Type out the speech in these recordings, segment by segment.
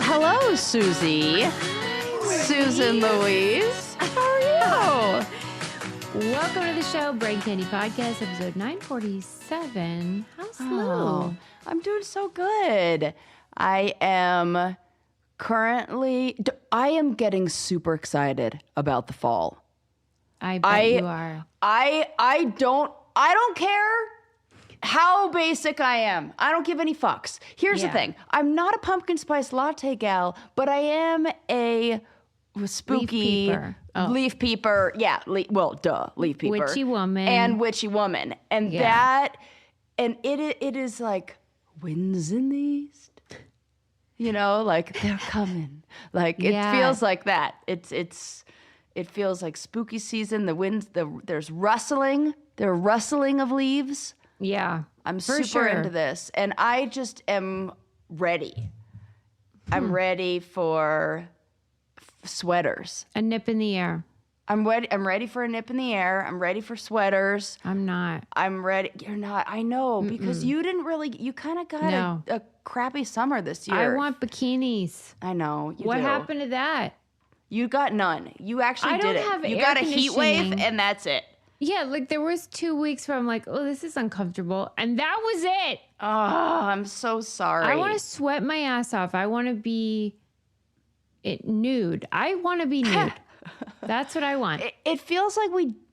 Hello, Susie. Susan Louise. How are you? Welcome to the show, Brain Candy Podcast, episode 947. How's slow? I'm doing so good. I am getting super excited about the fall. I bet you are. I don't care how basic I am. I don't give any fucks. Here's the thing. I'm not a pumpkin spice latte gal, but I am a spooky leaf peeper. Yeah, leaf peeper. Witchy woman. And witchy woman. And it is like winds in the east. You know, like they're coming. Like it feels like that. It feels like spooky season. The winds, there's rustling. There are rustling of leaves. Yeah. I'm super into this. And I just am ready. I'm ready for sweaters. A nip in the air. I'm ready for a nip in the air. I'm ready for sweaters. I'm not. I'm ready. You're not. I know, because you kind of got a crappy summer this year. I want bikinis. I know. What happened to that? You got none. You actually did it. Have you air got a heat wave, conditioning. and that's it. Yeah, like there was 2 weeks where I'm like, oh, this is uncomfortable. And that was it. Oh, I'm so sorry. I want to sweat my ass off. I want to be nude. I want to be nude. That's what I want. It feels like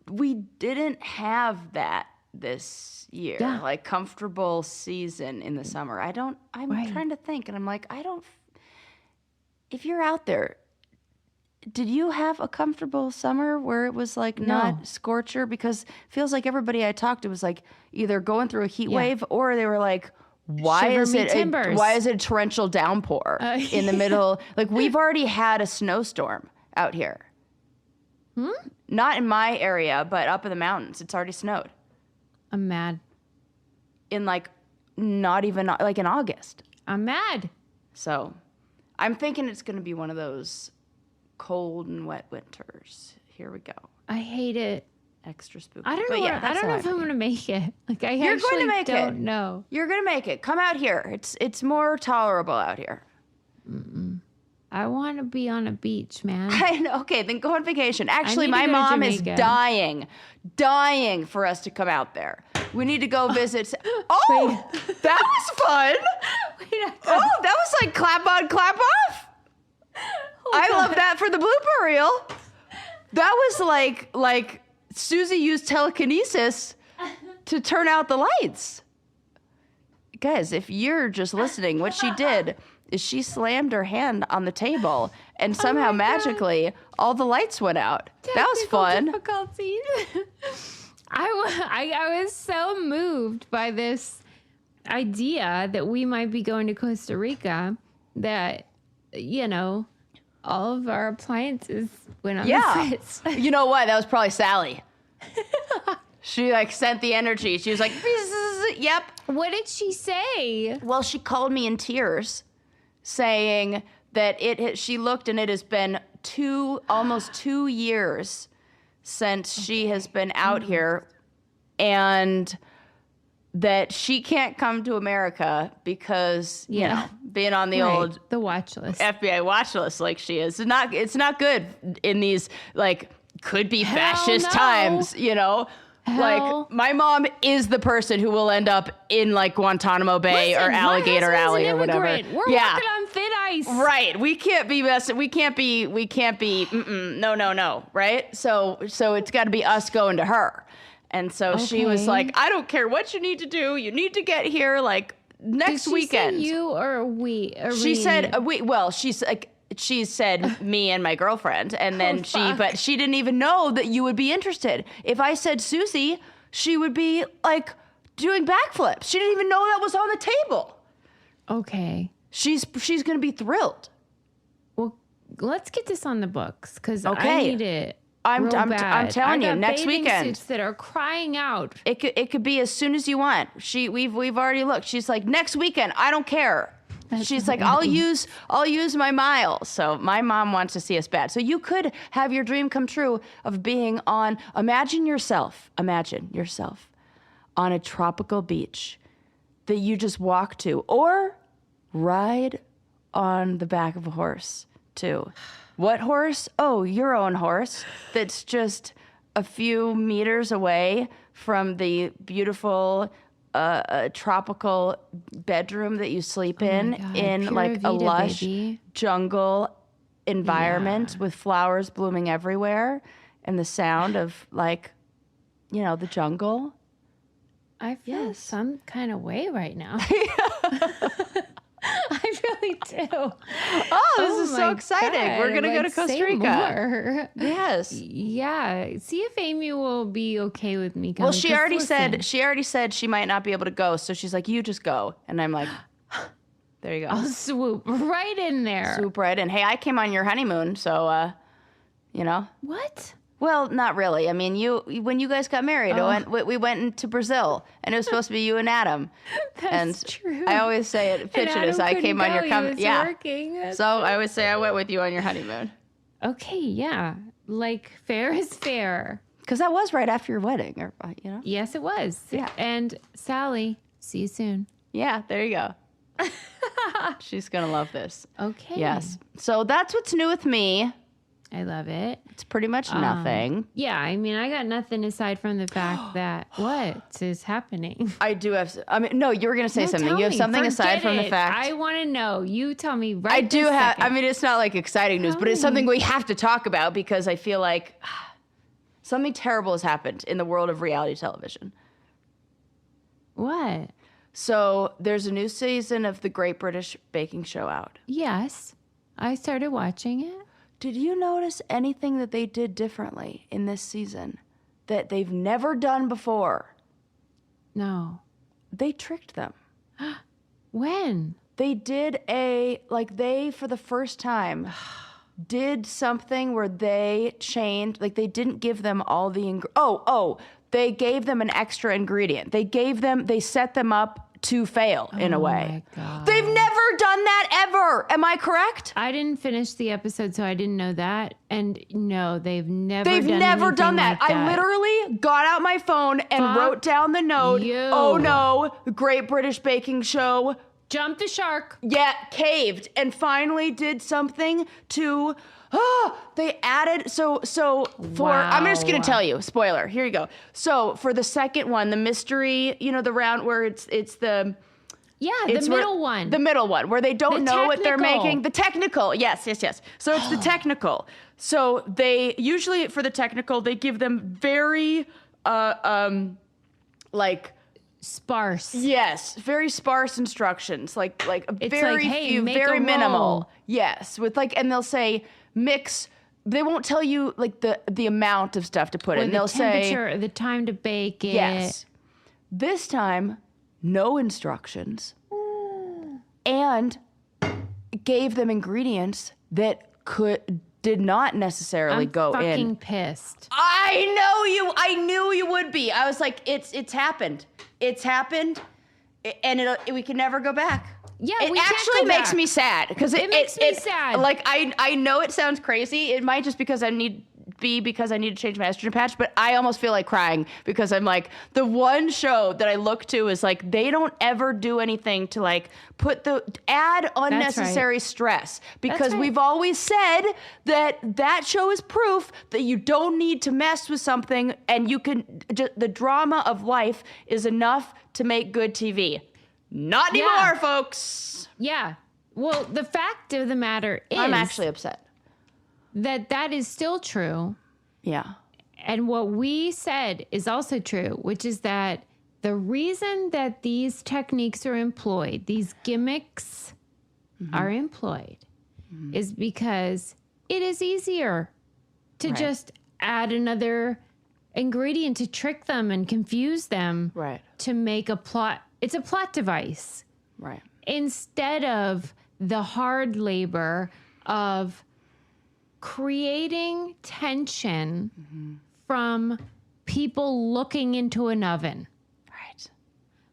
we didn't have that this year. Yeah. Like comfortable season in the summer. I'm trying to think, and I'm like, if you're out there, did you have a comfortable summer where it was like not scorcher? Because it feels like everybody I talked to was like either going through a heat wave or they were like, why is it a torrential downpour in the middle? Like we've already had a snowstorm out here. Not in my area, but up in the mountains. It's already snowed. I'm mad. In like not even like in August. I'm mad. So I'm thinking it's going to be one of those cold and wet winters. Here we go. I hate it. Extra spooky. I don't know. I don't know if I'm going to make it. Like You're going to make don't know. You're going to make it. Come out here. It's more tolerable out here. I want to be on a beach, man. I know. Okay, then go on vacation. Actually, my mom is dying for us to come out there. We need to go visit. Oh, that was fun. That was like clap on, clap off. I love that for the blooper reel. That was like Susie used telekinesis to turn out the lights. Guys, if you're just listening, what she did is she slammed her hand on the table and somehow magically all the lights went out. That was fun. Difficulties. I was so moved by this idea that we might be going to Costa Rica that, all of our appliances went on the fritz. You know what? That was probably Sally. She sent the energy. She was like, yep. What did she say? Well, she called me in tears saying that she looked and it has been almost 2 years since she has been out here, and that she can't come to America because, being on the old the watch list. FBI watch list like she is. It's not good in these, could be fascist times, Like, my mom is the person who will end up in, Guantanamo Bay or Alligator Alley or whatever. We're working on thin ice. Right. We can't be no, right? So it's got to be us going to her. And so she was like, I don't care what you need to do. You need to get here, next weekend. Did she say you or we? She said, we. Well, she said me and my girlfriend, and then but she didn't even know that you would be interested. If I said Susie, she would be doing backflips. She didn't even know that was on the table. Okay. She's going to be thrilled. Well, let's get this on the books because I need it. I'm telling you, next weekend. Suits that are crying out. It could be as soon as you want. We've already looked. She's like, next weekend, I don't care. She's like, I'll use my miles. So my mom wants to see us bad. So you could have your dream come true of being imagine yourself on a tropical beach that you just walk to or ride on the back of a horse, too. What horse? Oh, your own horse that's just a few meters away from the beautiful tropical bedroom that you sleep in like a lush jungle environment with flowers blooming everywhere and the sound of like, the jungle. I feel some kind of way right now. I really do. Oh, this is so exciting. God. We're going to go to Costa Rica. More. Yes. Yeah. See if Amy will be okay with me coming. Well, she already said she might not be able to go. So she's like, you just go. And I'm like, there you go. I'll swoop right in there. Swoop right in. Hey, I came on your honeymoon. So, What? Well, not really. I mean, when you guys got married, we went into Brazil, and it was supposed to be you and Adam. That's true. I always say it. Pitch it as I came on your working. So I always say I went with you on your honeymoon. Okay, yeah, like fair is fair. Because that was right after your wedding, or Yes, it was. Yeah. And Sally, see you soon. Yeah, there you go. She's gonna love this. Okay. Yes. So that's what's new with me. I love it. It's pretty much nothing. Yeah, I mean, I got nothing aside from the fact that what is happening. I do have. I mean, no, you were going to say something. You have something aside from the fact. I want to know. You tell me right. I do have. Second. I mean, it's not like exciting news, but it's something we have to talk about because I feel like something terrible has happened in the world of reality television. What? So there's a new season of the Great British Baking Show out. Yes, I started watching it. Did you notice anything that they did differently in this season that they've never done before? No. They tricked them. When? They did for the first time, did something where they changed, like they didn't give them all the, they gave them an extra ingredient. They set them up to fail in a way. My God. They've never done that ever. Am I correct? I didn't finish the episode, so I didn't know that. And no, they've never done that. Like that. I literally got out my phone and wrote down the note. Oh no, the Great British Baking Show. Jumped the shark. Yeah, caved and finally did something to... they added I'm just going to tell you, spoiler, here you go. So for the second one, the mystery, the round where it's the middle one. The middle one where they don't know what they're making. The technical. Yes. So it's the technical. So they usually for the technical, they give them very sparse. Yes, very sparse instructions, like it's very few, very minimal. Roll. Yes, with and they'll say mix. They won't tell you like the amount of stuff to put in. They'll say the time to bake it. Yes. This time, no instructions, and gave them ingredients that did not necessarily go in. I'm fucking pissed. I knew you would be. I was like, it's happened. It's happened, and we can never go back. Yeah, it actually makes me sad because it makes me sad. Like I know it sounds crazy. It might just because I need to change my estrogen patch, but I almost feel like crying because I'm like the one show that I look to is like they don't ever do anything to like add unnecessary stress because we've always said that show is proof that you don't need to mess with something and you can the drama of life is enough to make good TV. Not anymore, folks. Yeah. Well, the fact of the matter is I'm actually upset. That is still true. Yeah. And what we said is also true, which is that the reason that these techniques are employed, these gimmicks are employed, is because it is easier to just add another ingredient to trick them and confuse them. Right. To make a plot. It's a plot device. Right. Instead of the hard labor of creating tension from people looking into an oven. Right.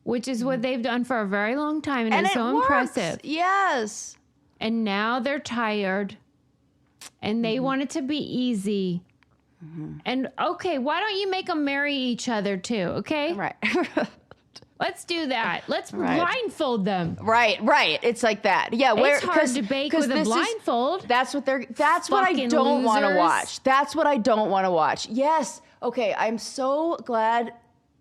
Which is what they've done for a very long time. And it's so works. impressive. Yes. And now they're tired and they want it to be easy. And okay, why don't you make them marry each other too? Okay. Right. Let's do that. Let's blindfold them. Right. It's like that. Yeah, it's hard to bake with a blindfold. That's what I don't want to watch. That's what I don't want to watch. Yes. Okay, I'm so glad.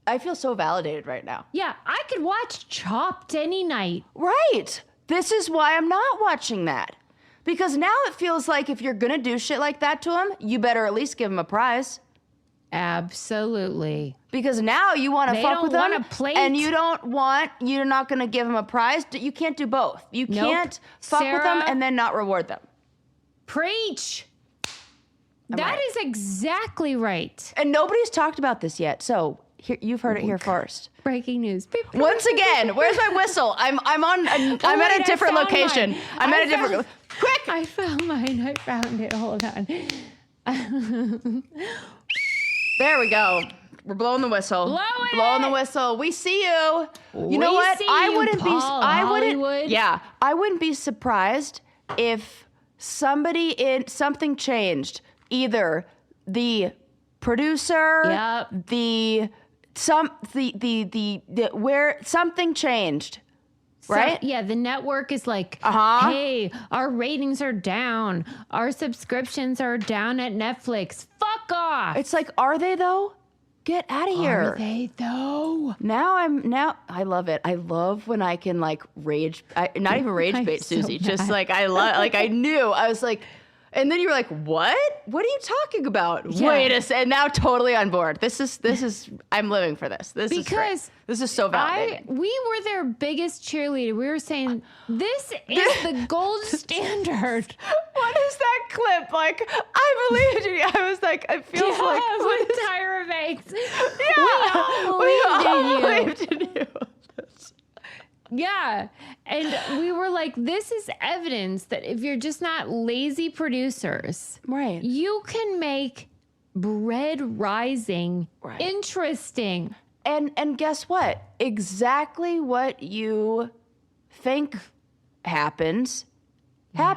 I feel so validated right now. Yeah, I could watch Chopped any night. Right. This is why I'm not watching that. Because now it feels like if you're going to do shit like that to him, you better at least give him a prize. Absolutely. Because now you want to fuck with him, and you're not going to give him a prize. You can't do both. You can't fuck with them and then not reward them. Preach. That is exactly right. And nobody's talked about this yet, so you've heard it here first. Breaking news. Once again, where's my whistle? I'm at a different location. Quick! I found mine. I found it. Hold on. There we go. We're blowing the whistle. Blowing the whistle. We see you. You know what? I wouldn't be surprised if something changed. Either the producer, where something changed. Right? Yeah, the network is like, hey, our ratings are down. Our subscriptions are down at Netflix. Fuck off. It's like, are they though? Get out of here. Are they though? Now I love it. I love when I can like rage, not even rage bait Susie. So just like I was like, and then you were like, what? What are you talking about? Yeah. Wait a second. Now totally on board. This is, I'm living for this. This is great. This is so validating. We were their biggest cheerleader. We were saying, this is the gold standard. What is that clip? Like, I believed in you. I was like, it feels like. With Tyra Banks. Yeah. We all believed in you. Yeah. And we were like, this is evidence that if you're just not lazy producers, right, you can make bread rising interesting. And guess what? Exactly what you think happens. Yeah.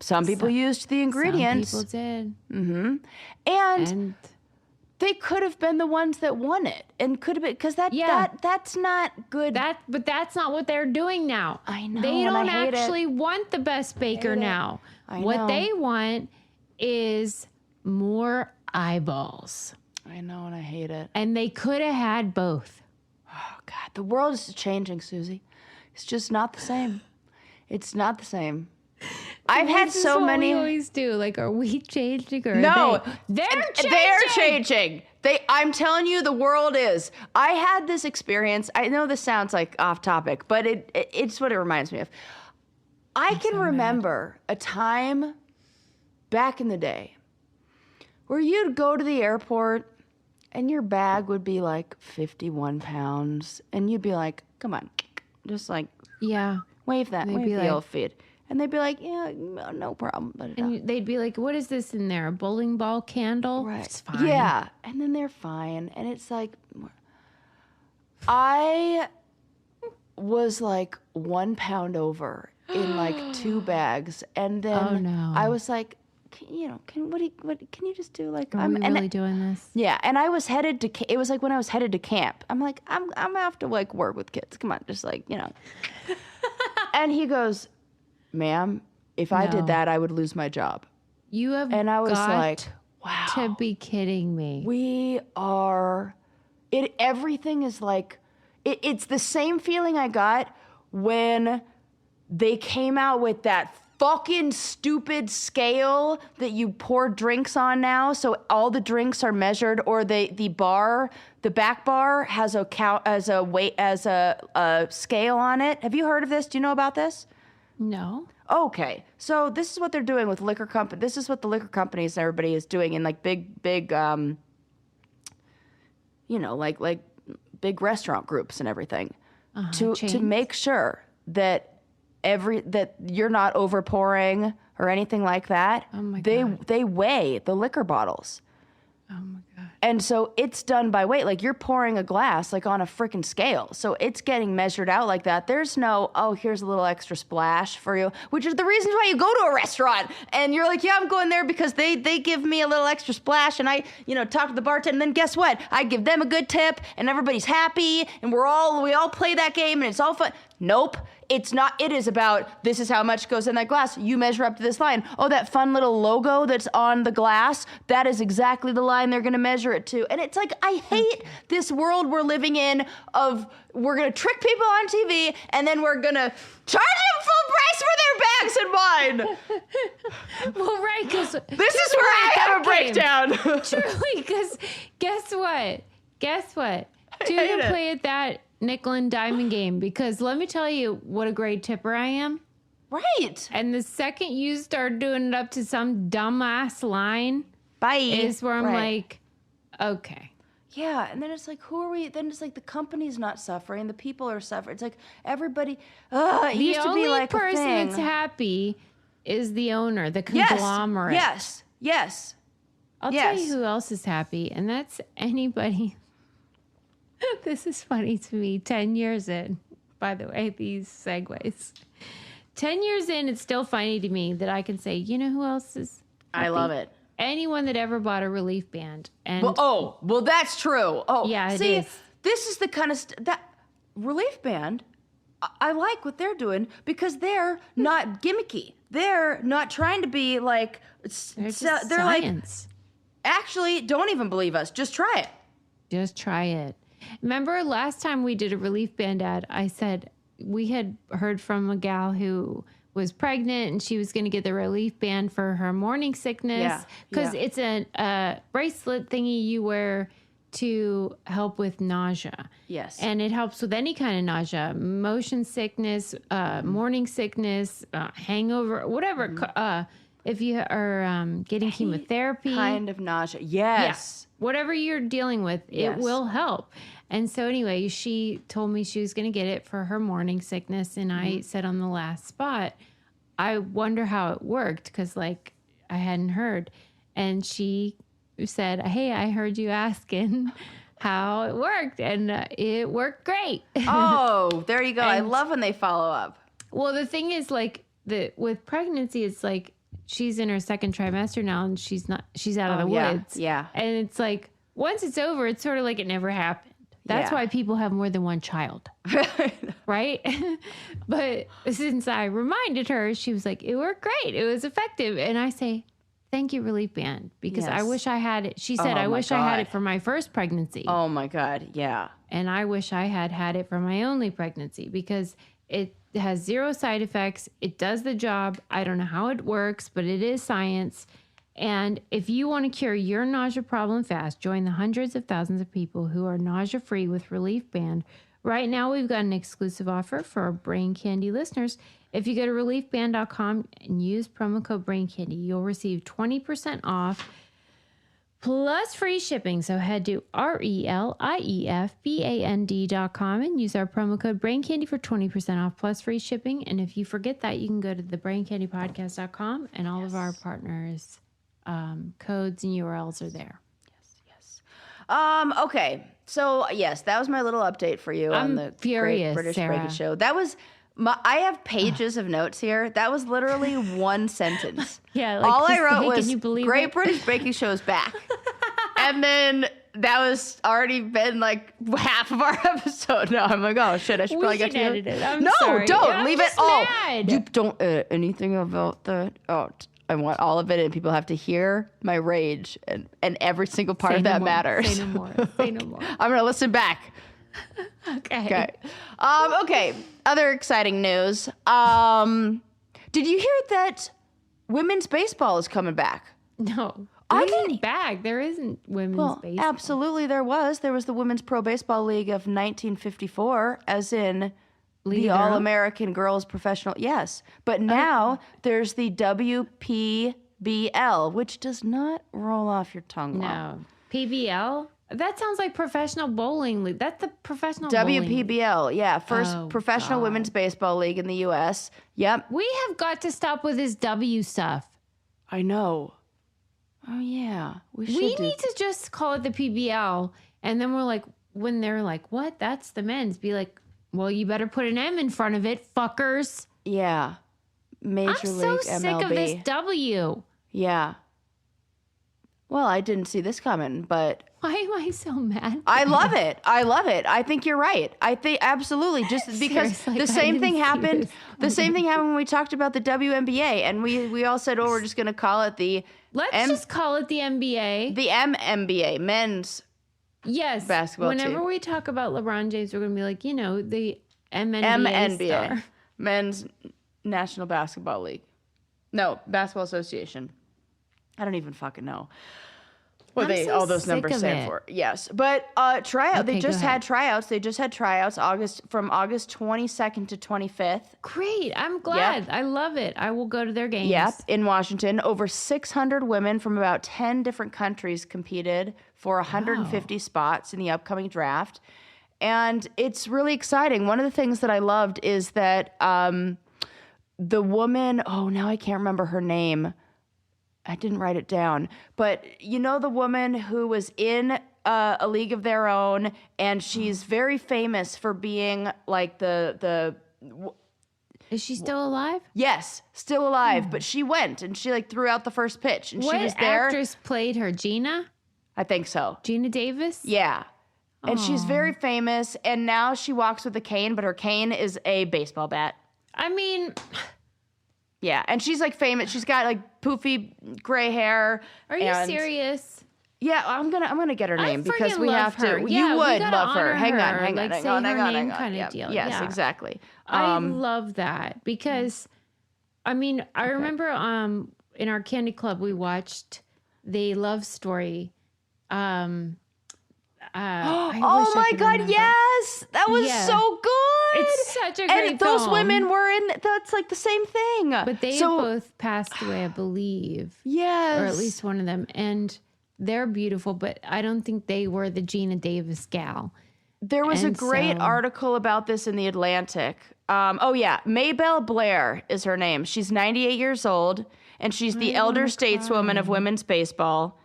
Some people used the ingredients. Some people did. Mm-hmm. And they could have been the ones that won it, and could have been, because that's not good. But that's not what they're doing now. I know. They don't actually want the best baker now. What they want is more eyeballs. I know, and I hate it. And they could have had both. Oh God, the world is changing, Susie. It's just not the same. It's not the same. I've had so many. We always do. Like, are we changing or no? They're changing. They're changing. I'm telling you, the world is. I had this experience. I know this sounds like off topic, but it's what it reminds me of. I can remember a time back in the day where you'd go to the airport and your bag would be like 51 pounds, and you'd be like, "Come on, just like wave that, wave the old feet." And they'd be like, yeah, no problem. And they'd be like, what is this in there? A bowling ball candle? Right. It's fine. Yeah. And then they're fine. And it's like, I was like 1 pound over in like 2 bags. And then I was like, can you just do like, Are we really doing this? Yeah. And I was headed to, it was like when I was headed to camp. I'm like, I'm going to have to like work with kids. Come on. Just like, And he goes, ma'am, if I did that, I would lose my job. You have and I was like, wow. To be kidding me. We are, everything is like, it's the same feeling I got when they came out with that fucking stupid scale that you pour drinks on now. So all the drinks are measured, or the back bar has a scale on it. Have you heard of this? Do you know about this? No. Okay. So this is what they're doing with liquor company. This is what the liquor companies and everybody is doing in like big, like big restaurant groups and everything to make sure that you're not over pouring or anything like that. Oh my God. They weigh the liquor bottles. Oh my God. And so it's done by weight. Like you're pouring a glass like on a freaking scale. So it's getting measured out like that. There's no, oh, here's a little extra splash for you, which is the reason why you go to a restaurant and you're like, yeah, I'm going there because they give me a little extra splash and I, talk to the bartender and then guess what? I give them a good tip and everybody's happy and we all play that game and it's all fun. Nope. It's not. It is about this is how much goes in that glass. You measure up to this line. Oh, that fun little logo that's on the glass, that is exactly the line they're going to measure it to. And it's like, I hate this world we're living in of we're going to trick people on TV and then we're going to charge them full price for their bags and wine. Well, right, because this is where I have a breakdown. Truly, because guess what? Do you play at that nickel and diamond game, because let me tell you what a great tipper I am. Right. And the second you start doing it up to some dumbass line, bye, is where I'm like, okay. Yeah, and then it's like, who are we? Then it's like the company's not suffering, the people are suffering. It's like everybody. It used to be like the only a person thing. that's happy is the owner, the conglomerate. Yes. I'll tell you who else is happy, and that's anybody. This is funny to me. 10 years in, by the way, these segues. 10 years in, it's still funny to me that I can say, you know who else is happy? I love it. Anyone that ever bought a relief band. And well, that's true. Oh, yeah, it see, is. This is the kind of that relief band. I like what they're doing because they're not gimmicky. They're not trying to be like. They're science. Like, actually, don't even believe us. Just try it. Just try it. Remember last time we did a relief band ad, I said we had heard from a gal who was pregnant and she was going to get the relief band for her morning sickness because it's a bracelet thingy you wear to help with nausea. Yes. And it helps with any kind of nausea, motion sickness, morning sickness, hangover, whatever. If you are getting chemotherapy. Kind of nausea. Yes. Yeah. Whatever you're dealing with, it will help. And so anyway, she told me she was going to get it for her morning sickness. And I said on the last spot, I wonder how it worked because I hadn't heard. And she said, hey, I heard you asking how it worked. And it worked great. Oh, there you go. I love when they follow up. Well, the thing is with pregnancy, it's like, she's in her second trimester now and she's out of the woods. Yeah. And it's like, once it's over, it's sort of like it never happened. That's why people have more than one child. Right? But since I reminded her, she was like, it worked great. It was effective. And I say, thank you, Relief Band, because I wish I had it. She said, I wish I had it for my first pregnancy. Oh my God. Yeah. And I wish I had it for my only pregnancy because it has zero side effects. It does the job. I don't know how it works, but it is science. And if you want to cure your nausea problem fast, join the hundreds of thousands of people who are nausea-free with Relief Band. Right now, we've got an exclusive offer for our Brain Candy listeners. If you go to reliefband.com and use promo code Brain Candy, you'll receive 20% off plus free shipping. So head to reliefband.com and use our promo code Brain Candy for 20% off plus free shipping. And if you forget that, you can go to thebraincandypodcast.com and all of our partners' codes and URLs are there. Yes. Okay. So yes, that was my little update for you on the furious, Great British Sarah. Breaking Show. That was I have pages of notes here. That was literally one sentence. Yeah. All I wrote was Great British Breaking Show is back. And then that was already been like half of our episode. No, I'm like, oh shit, I should probably get to edit it. No, sorry. don't leave it all. Mad. You don't edit anything about that. Oh, I want all of it, and people have to hear my rage, and every single part of that matters. Say no more. Say no more. I'm gonna listen back. Okay. Okay. Other exciting news. Did you hear that women's baseball is coming back? No. I didn't back. There isn't women's baseball. Absolutely there was. There was the Women's Pro Baseball League of 1954, as in the All-American Girls Professional. Yes. But now there's the WPBL, which does not roll off your tongue well. No. PBL? That sounds like professional bowling league. That's the professional bowling league. WPBL, yeah. First professional women's baseball league in the U.S. Yep. We have got to stop with this W stuff. I know. Oh, yeah. We need to just call it the PBL. And then we're like, when they're like, what? That's the men's. Be like, well, you better put an M in front of it, fuckers. Yeah. Major League MLB. I'm so sick of this W. Yeah. Well, I didn't see this coming, but... Why am I so mad? I love it. I think you're right. I think absolutely. Just because the same thing happened. The same thing happened when we talked about the WNBA, and we all said, "Oh, we're just going to call it the." Let's just call it the NBA. The MNBA, men's. Yes. Basketball. Whenever team. we talk about LeBron James, we're going to be like, the MNBA star. Men's National Basketball League. No, Basketball Association. I don't even fucking know. What all those numbers stand for. Yes. But tryout. Okay, they just had tryouts. From August 22nd to 25th. Great. I'm glad. Yep. I love it. I will go to their games. Yep. In Washington, over 600 women from about 10 different countries competed for 150 spots in the upcoming draft. And it's really exciting. One of the things that I loved is that the woman, now I can't remember her name. I didn't write it down, but the woman who was in A League of Their Own, and she's very famous for being like the. Is she still alive? Yes, still alive, but she went and she threw out the first pitch, and what she was there. What actress played her? Gina? I think so. Gina Davis? Yeah, and she's very famous, and now she walks with a cane, but her cane is a baseball bat. I mean. Yeah, and she's famous. She's got poofy gray hair. Are you serious? Yeah, I'm gonna get her name because we have her. to. Yeah, you would love her. Hang on. Say her name kind of deal. Yes, exactly. I love that because, I remember in our candy club we watched the Love Story. Oh my God! Yes, that was so good. It's such a great and those women were in. That's the same thing. But they have both passed away, I believe. Yes, or at least one of them, and they're beautiful. But I don't think they were the Gina Davis gal. There was a great article about this in the Atlantic. Maybelle Blair is her name. She's 98 years old, and she's the elder stateswoman of women's baseball.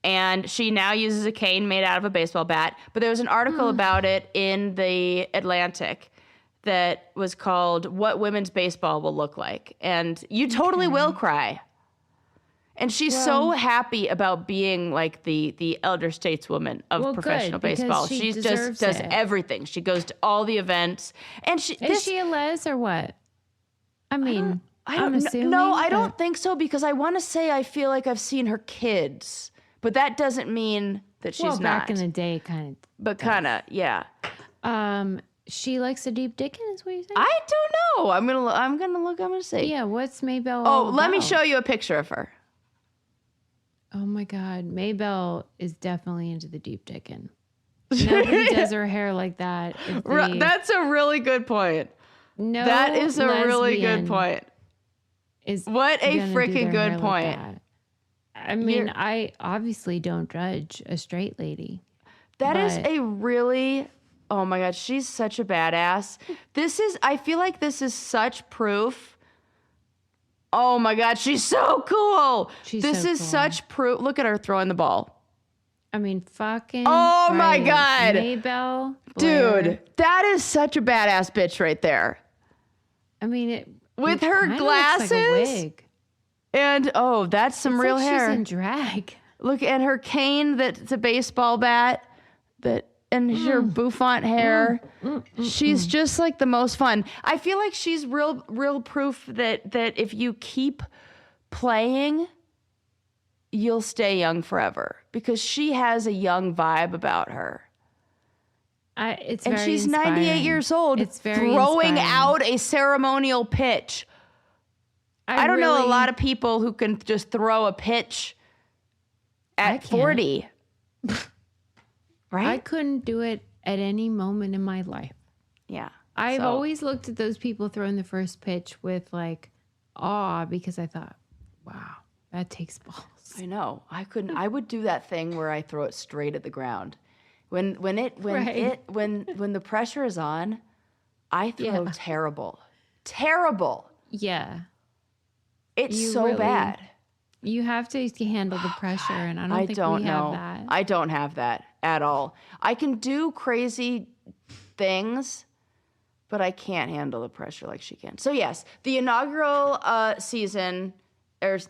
And she now uses a cane made out of a baseball bat. But there was an article about it in the Atlantic that was called "What Women's Baseball Will Look Like." And you totally will cry. And she's so happy about being the elder stateswoman of professional baseball. She just does everything. She goes to all the events. And is she a les or what? I'm assuming. No, I don't think so, because I want to say I feel like I've seen her kids. But that doesn't mean that she's not. Back in the day, kind of. But kind of, yeah. She likes a deep dickin', is what you're saying? I don't know. I'm gonna see. Yeah, what's Maybelle? Let me show you a picture of her. Oh my God, Maybelle is definitely into the deep dickin'. Nobody does her hair like that. That's a really good point. No, that is a really good point. What a freaking good point. Like I obviously don't judge a straight lady. That is a really, oh my God, she's such a badass. I feel like this is such proof. Oh my God, she's so cool. This is such proof. Look at her throwing the ball. Fucking. Oh my God. Maybelle Blair. Dude, that is such a badass bitch right there. With her glasses. Looks like a wig. And that's some real hair. She's in drag. Look at her cane that's a baseball bat, and her bouffant hair. She's just the most fun. I feel like she's real proof that if you keep playing, you'll stay young forever, because she has a young vibe about her. And she's inspiring. 98 years old, throwing out a ceremonial pitch. I don't know a lot of people who can just throw a pitch at 40. Right? I couldn't do it at any moment in my life. Yeah. I've always looked at those people throwing the first pitch with awe, because I thought, wow, that takes balls. I know. I would do that thing where I throw it straight at the ground. When the pressure is on, I throw terrible. Terrible. Yeah. It's so bad. You have to handle the pressure, and I don't think we have that. I don't have that at all. I can do crazy things, but I can't handle the pressure like she can. So yes, the inaugural season is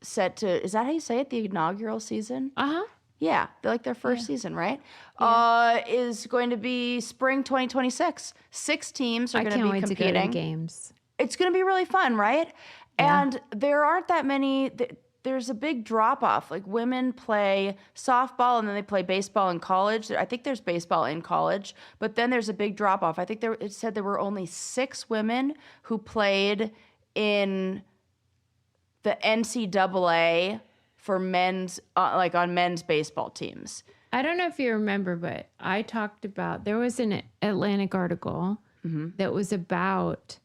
set to. Is that how you say it? The inaugural season? Yeah, they're like their first season, right? Yeah. Is going to be spring 2026. 6 teams are going to be competing. I can't wait to go to the games. It's going to be really fun, right? Yeah. And there aren't that many. There's a big drop off. Like women play softball and then they play baseball in college. I think there's baseball in college, but then there's a big drop off. I think it said there were only 6 women who played in the NCAA for men's, like on men's baseball teams. I don't know if you remember, but I talked about, there was an Atlantic article that was about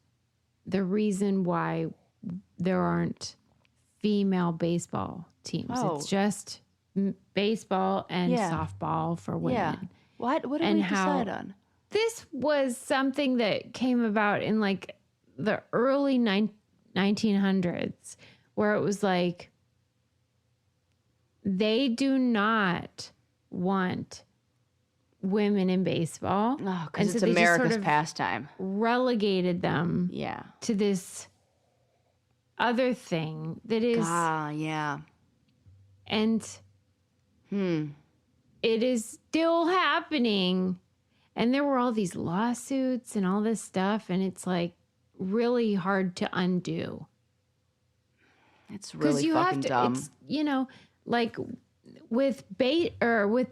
the reason why there aren't female baseball teams. Oh. It's just baseball and softball for women. Yeah. What did we decide on? This was something that came about in like the early 1900s, where it was like, they do not want women in baseball. Oh, because it's America's pastime. Relegated them to this other thing that is... And it is still happening. And there were all these lawsuits and all this stuff, and it's like really hard to undo. It's really fucking dumb. It's, like with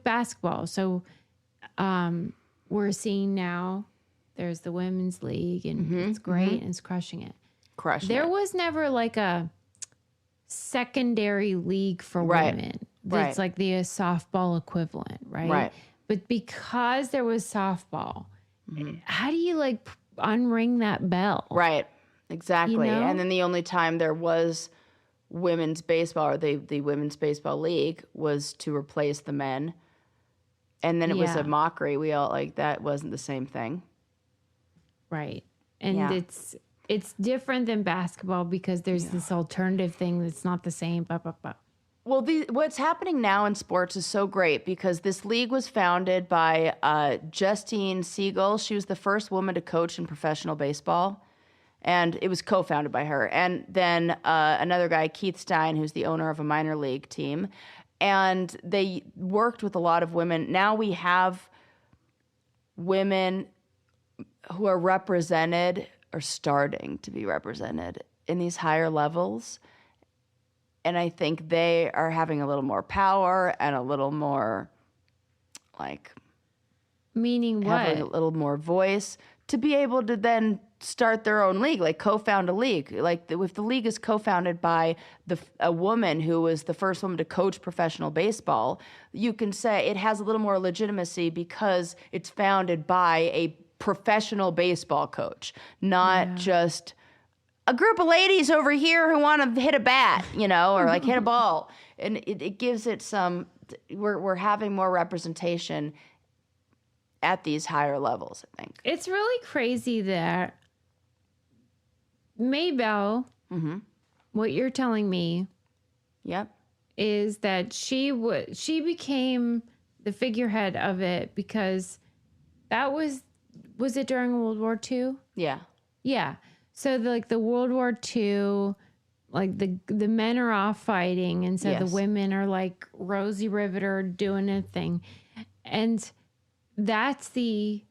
basketball. So we're seeing now there's the women's league, and it's great and it's crushing it. There was never like a secondary league for women. It's like the softball equivalent, right? Right. But because there was softball, how do you like unring that bell? Right. Exactly. And then the only time there was women's baseball, or the women's baseball league, was to replace the men. And then it was a mockery. We all like, that wasn't the same thing. Right. And it's different than basketball because there's this alternative thing that's not the same. Well, what's happening now in sports is so great because this league was founded by Justine Siegel. She was the first woman to coach in professional baseball, and it was co-founded by her. And then another guy, Keith Stein, who's the owner of a minor league team. And they worked with a lot of women. Now we have women who are represented or starting to be represented in these higher levels. And I think they are having a little more power and a little more, like... Meaning what? Having a little more voice to be able to then start their own league, like co-found a league. Like if the league is co-founded by a woman who was the first woman to coach professional baseball, you can say it has a little more legitimacy because it's founded by a professional baseball coach, not just a group of ladies over here who want to hit a bat, or like hit a ball. And it gives it some, we're having more representation at these higher levels, I think. It's really crazy that Maybelle, what you're telling me, is that she became the figurehead of it because that was it during World War II? Yeah. Yeah. So the World War II, like the men are off fighting, and so the women are like Rosie Riveter doing a thing. And that's the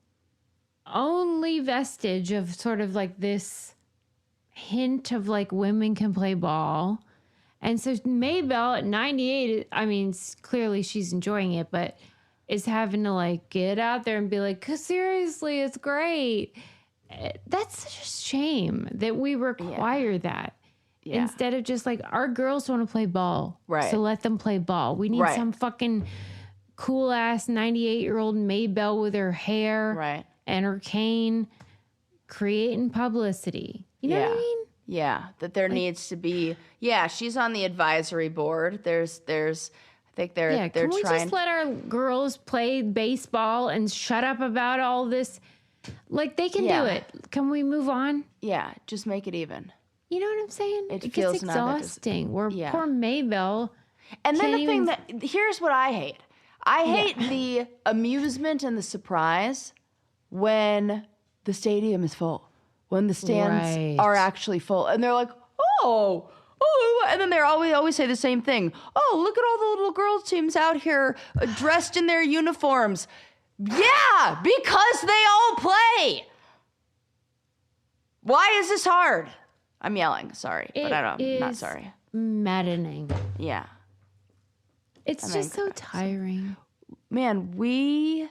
only vestige of sort of like this hint of like women can play ball. And so Maybelle at 98, I mean, clearly she's enjoying it, but is having to like get out there and be like, 'cause seriously, it's great. That's such a shame that we require that. Yeah. Instead of just like, our girls want to play ball. Right. So let them play ball. We need some fucking cool ass 98-year-old Maybelle with her hair and her cane creating publicity. You know what I mean? Yeah, that there needs to be. Yeah, she's on the advisory board. There's. I think they're can we trying. Just let our girls play baseball and shut up about all this? Like they can do it. Can we move on? Yeah, just make it even. You know what I'm saying? It gets feels exhausting. Where poor Maybelle. And then the thing here's what I hate. I hate the amusement and the surprise when the stadium is full, when the stands are actually full, and they're like, oh, and then they always say the same thing. Oh, look at all the little girls teams out here dressed in their uniforms. Yeah, because they all play. Why is this hard? I'm yelling, sorry, but I'm not sorry. Maddening. Yeah. It's just so tiring. Man, we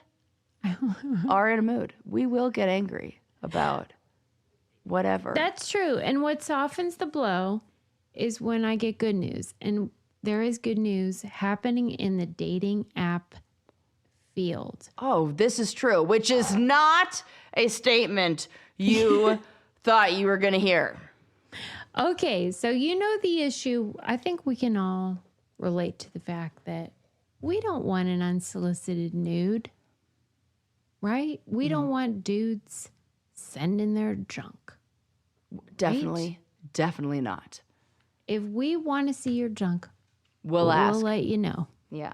are in a mood. We will get angry about whatever. That's true. And what softens the blow is when I get good news. And there is good news happening in the dating app field. Oh, this is true, which is not a statement you thought you were going to hear. Okay, so you know the issue. I think we can all relate to the fact that we don't want an unsolicited nude, right? We don't want dudes sending their junk. Definitely not. If we want to see your junk, we'll ask. We'll let you know. Yeah.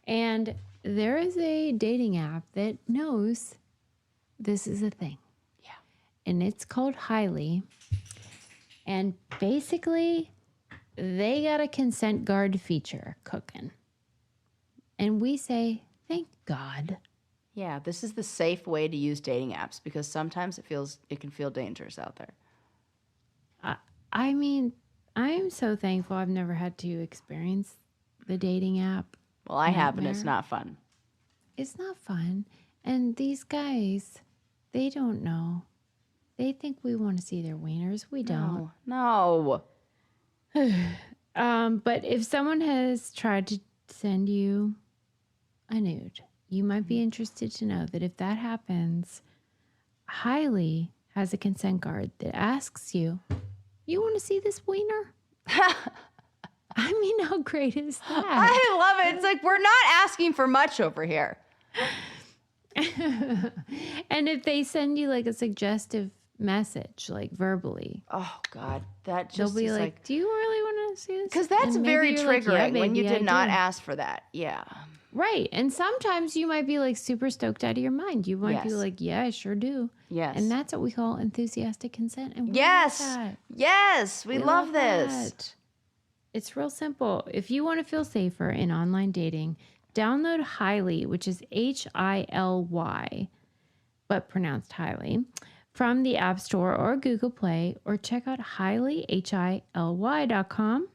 And there is a dating app that knows this is a thing. Yeah. And it's called Highly. And basically, they got a consent guard feature cooking. And we say, thank God. Yeah, this is the safe way to use dating apps because sometimes it can feel dangerous out there. I mean, I am so thankful I've never had to experience the dating app. Well, I have, and it's not fun. It's not fun. And these guys, they don't know. They think we want to see their wieners. We don't. No. But if someone has tried to send you a nude, you might be interested to know that if that happens, Highly has a consent guard that asks you, you want to see this wiener? I mean, how great is that? I love it. It's like we're not asking for much over here. And if they send you like a suggestive message, like verbally. Oh, God. That just they'll be is like, do you really want to see this? Because that's very triggering when you did not do. ask for that. Yeah. Right. And sometimes you might be like super stoked out of your mind. You might be like, yeah, I sure do. Yes. And that's what we call enthusiastic consent. And we yes. love that. Yes. We love this. That. It's real simple. If you want to feel safer in online dating, download Highly, which is Hily, but pronounced highly, from the App Store or Google Play, or check out Hily, Hily.com.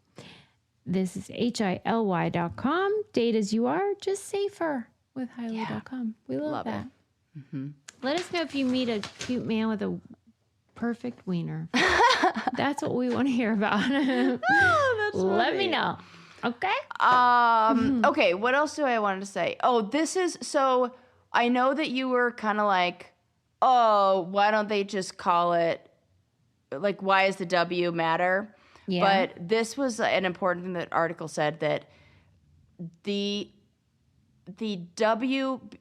This is Hily.com. Date as you are, just safer with Hily.com. We love that. Mm-hmm. Let us know if you meet a cute man with a perfect wiener. That's what we want to hear about. Let me know. Okay? Okay, what else do I wanted to say? Oh, this is, so I know that you were kind of like, oh, why don't they just call it, like, why does the W matter? Yeah. But this was an important thing that article said that the WPBL,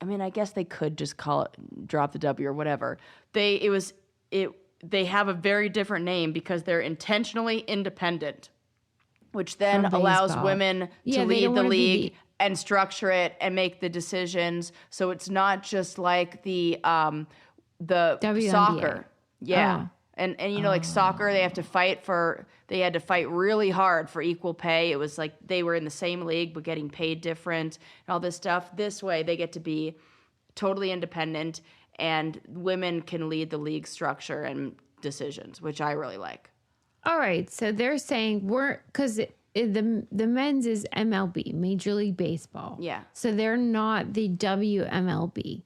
I mean, I guess they could just call it, drop the W or whatever. They have a very different name because they're intentionally independent, which then allows women to lead the league and structure it and make the decisions. So it's not just like the WNBA. Soccer. Yeah. Oh. And you know, like soccer, they had to fight really hard for equal pay. It was like they were in the same league but getting paid different and all this stuff. This way they get to be totally independent and women can lead the league structure and decisions, which I really like. All right. So they're saying because the men's is MLB, Major League Baseball. Yeah. So they're not the WMLB.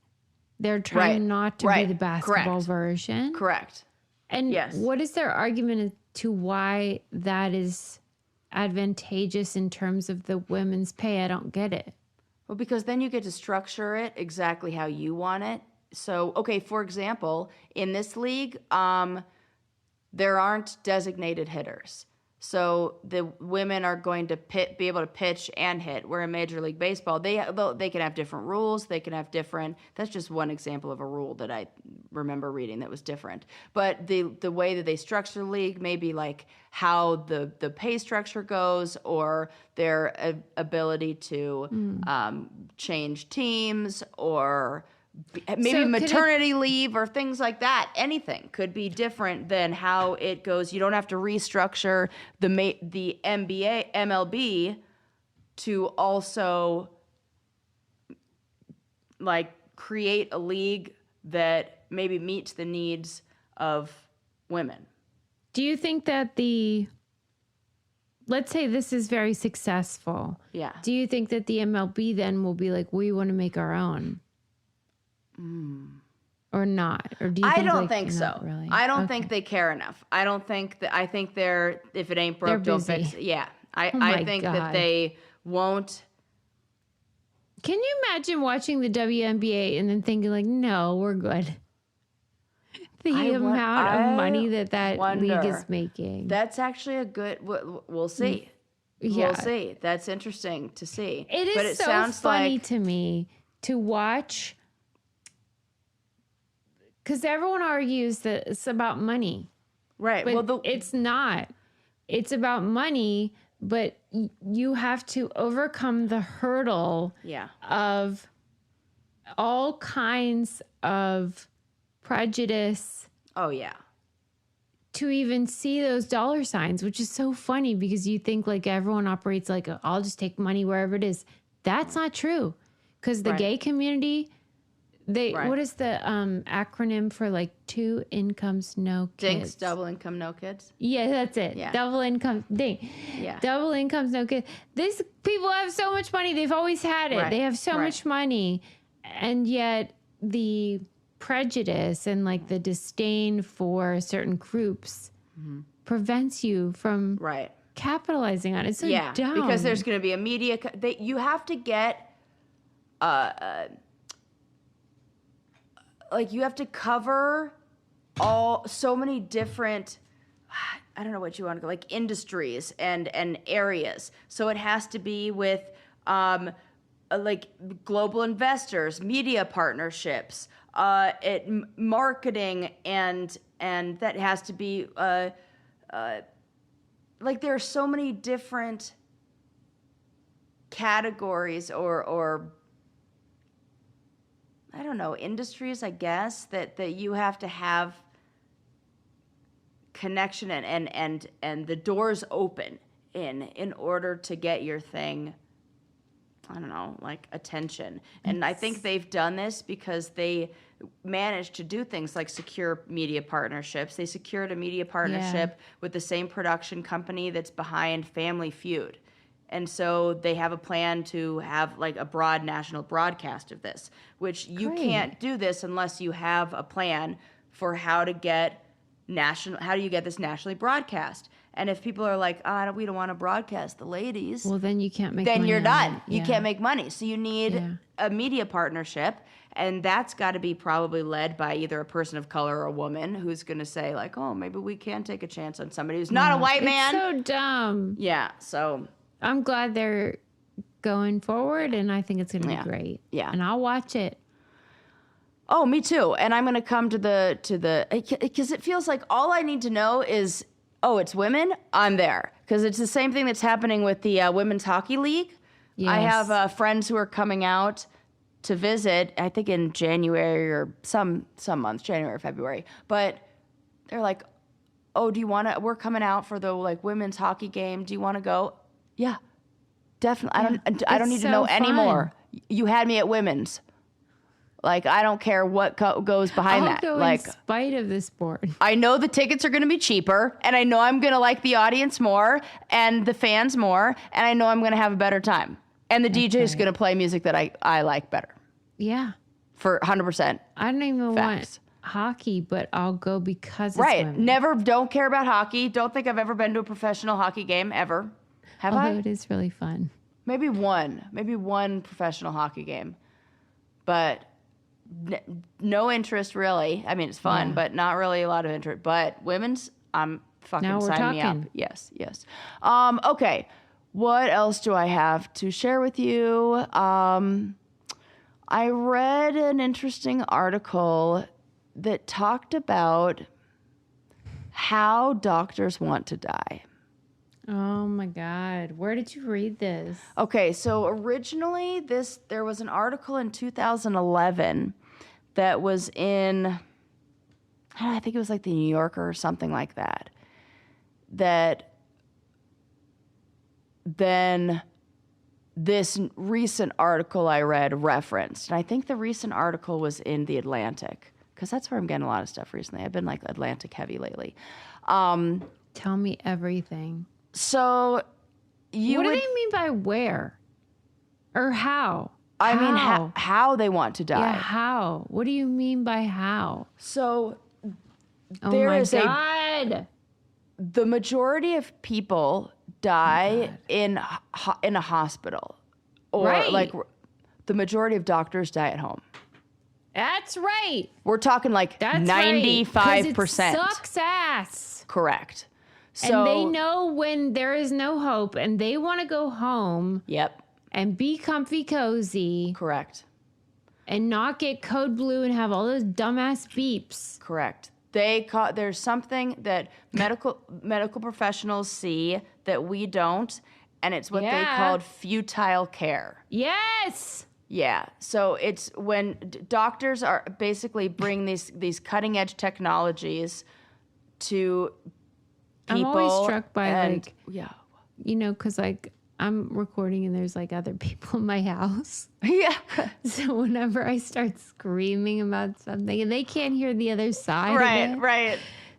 They're trying not to be the basketball version. Correct. And what is their argument to why that is advantageous in terms of the women's pay? I don't get it. Well, because then you get to structure it exactly how you want it. So, okay, for example, in this league, there aren't designated hitters. So the women are going to be able to pitch and hit. Where in Major League Baseball, they can have different rules. They can have different. That's just one example of a rule that I remember reading that was different. But the way that they structure the league, maybe like how the pay structure goes, or their ability to change teams, or maybe maternity leave or things like that. Anything could be different than how it goes. You don't have to restructure the MLB to also like create a league that maybe meets the needs of women. Do you think that let's say this is very successful. Yeah. Do you think that the MLB then will be like, we want to make our own? Or not? Or do you think I don't think so. Really? I don't think they care enough. I don't think that. I think they're, if it ain't broke, don't fix it. Yeah. I think that they won't. Can you imagine watching the WNBA and then thinking like, no, we're good? The amount of money that league is making. That's actually a good, we'll see. Yeah. We'll see. That's interesting to see. It is so funny to me to watch, because everyone argues that it's about money. Right. But it's not. It's about money, but you have to overcome the hurdle of all kinds of prejudice. Oh, yeah. To even see those dollar signs, which is so funny because you think like everyone operates like, I'll just take money wherever it is. That's not true. Because the gay community, what is the acronym for like 2 incomes, no kids? DINKS, double income, no kids? Yeah, that's it. Yeah. Double income, DINK. Yeah. Double incomes, no kids. These people have so much money. They've always had it. Right. They have so much money. And yet the prejudice and like the disdain for certain groups prevents you from capitalizing on it. It's so dumb. Because there's going to be a media... you have to get... like you have to cover so many different, I don't know what you want to go, like industries and areas. So it has to be with like global investors, media partnerships, marketing, and that has to be like there are so many different categories or I don't know, industries, I guess, that you have to have connection and the doors open in order to get your thing, I don't know, like attention. And I think they've done this because they managed to do things like secure media partnerships. They secured a media partnership with the same production company that's behind Family Feud. And so they have a plan to have like a broad national broadcast of this, which you can't do this unless you have a plan for how do you get this nationally broadcast. And if people are like, we don't want to broadcast the ladies. Well, then you can't make money. Then you're done. You can't make money. So you need a media partnership. And that's got to be probably led by either a person of color or a woman who's going to say like, oh, maybe we can take a chance on somebody who's not a white man. It's so dumb. Yeah. So... I'm glad they're going forward, and I think it's going to be great. Yeah, and I'll watch it. Oh, me too. And I'm going to come to the because it feels like all I need to know is, it's women. I'm there because it's the same thing that's happening with the women's hockey league. Yes. I have friends who are coming out to visit. I think in January or some months, January, February. But they're like, "Oh, do you want to? We're coming out for the like women's hockey game. Do you want to go?" Yeah, definitely. I don't need to know anymore. You had me at women's. Like, I don't care what goes behind that. Go like, in spite of the sport. I know the tickets are going to be cheaper, and I know I'm going to like the audience more and the fans more, and I know I'm going to have a better time. And the DJ is going to play music that I like better. Yeah. For 100%. I don't even want hockey, but I'll go because it's women. Don't care about hockey. Don't think I've ever been to a professional hockey game ever. Although it is really fun. Maybe one professional hockey game, but no interest really. I mean, it's fun, but not really a lot of interest. But women's, I'm fucking sign me up. Yes. Okay. What else do I have to share with you? I read an interesting article that talked about how doctors want to die. Oh my God. Where did you read this? Okay, so originally there was an article in 2011 that was in, I think it was like the New Yorker or something like that, that then this recent article I read referenced. And I think the recent article was in The Atlantic, because that's where I'm getting a lot of stuff recently. I've been like Atlantic heavy lately. Tell me everything. So what do they mean by where? Or how? I mean, how they want to die. Yeah, how? What do you mean by how? So God. The majority of people die in a hospital, or like the majority of doctors die at home. That's right. We're talking like 95%. Right, it sucks ass. Correct. So, and they know when there is no hope, and they want to go home. Yep. And be comfy cozy. Correct. And not get code blue and have all those dumbass beeps. Correct. There's something that medical professionals see that we don't, and it's what they called futile care. Yes. Yeah. So it's when doctors are basically bring these cutting edge technologies to people. I'm always struck by because I'm recording and there's like other people in my house. Yeah. So whenever I start screaming about something and they can't hear the other side of it. Right.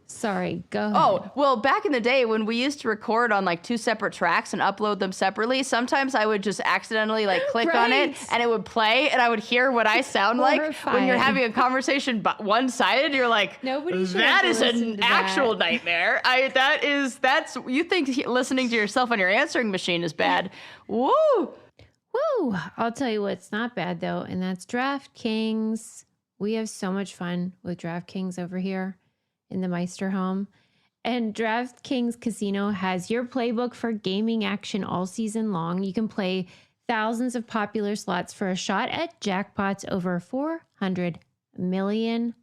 Sorry, go ahead. Oh, well, back in the day when we used to record on like 2 separate tracks and upload them separately, sometimes I would just accidentally like click on it and it would play and I would hear what I sound like when you're having a conversation but one-sided. You're like, that is an actual nightmare. You think listening to yourself on your answering machine is bad. Woo! Woo! I'll tell you what's not bad though, and that's DraftKings. We have so much fun with DraftKings over here in the Meister home. And DraftKings Casino has your playbook for gaming action all season long. You can play thousands of popular slots for a shot at jackpots. Over 400 million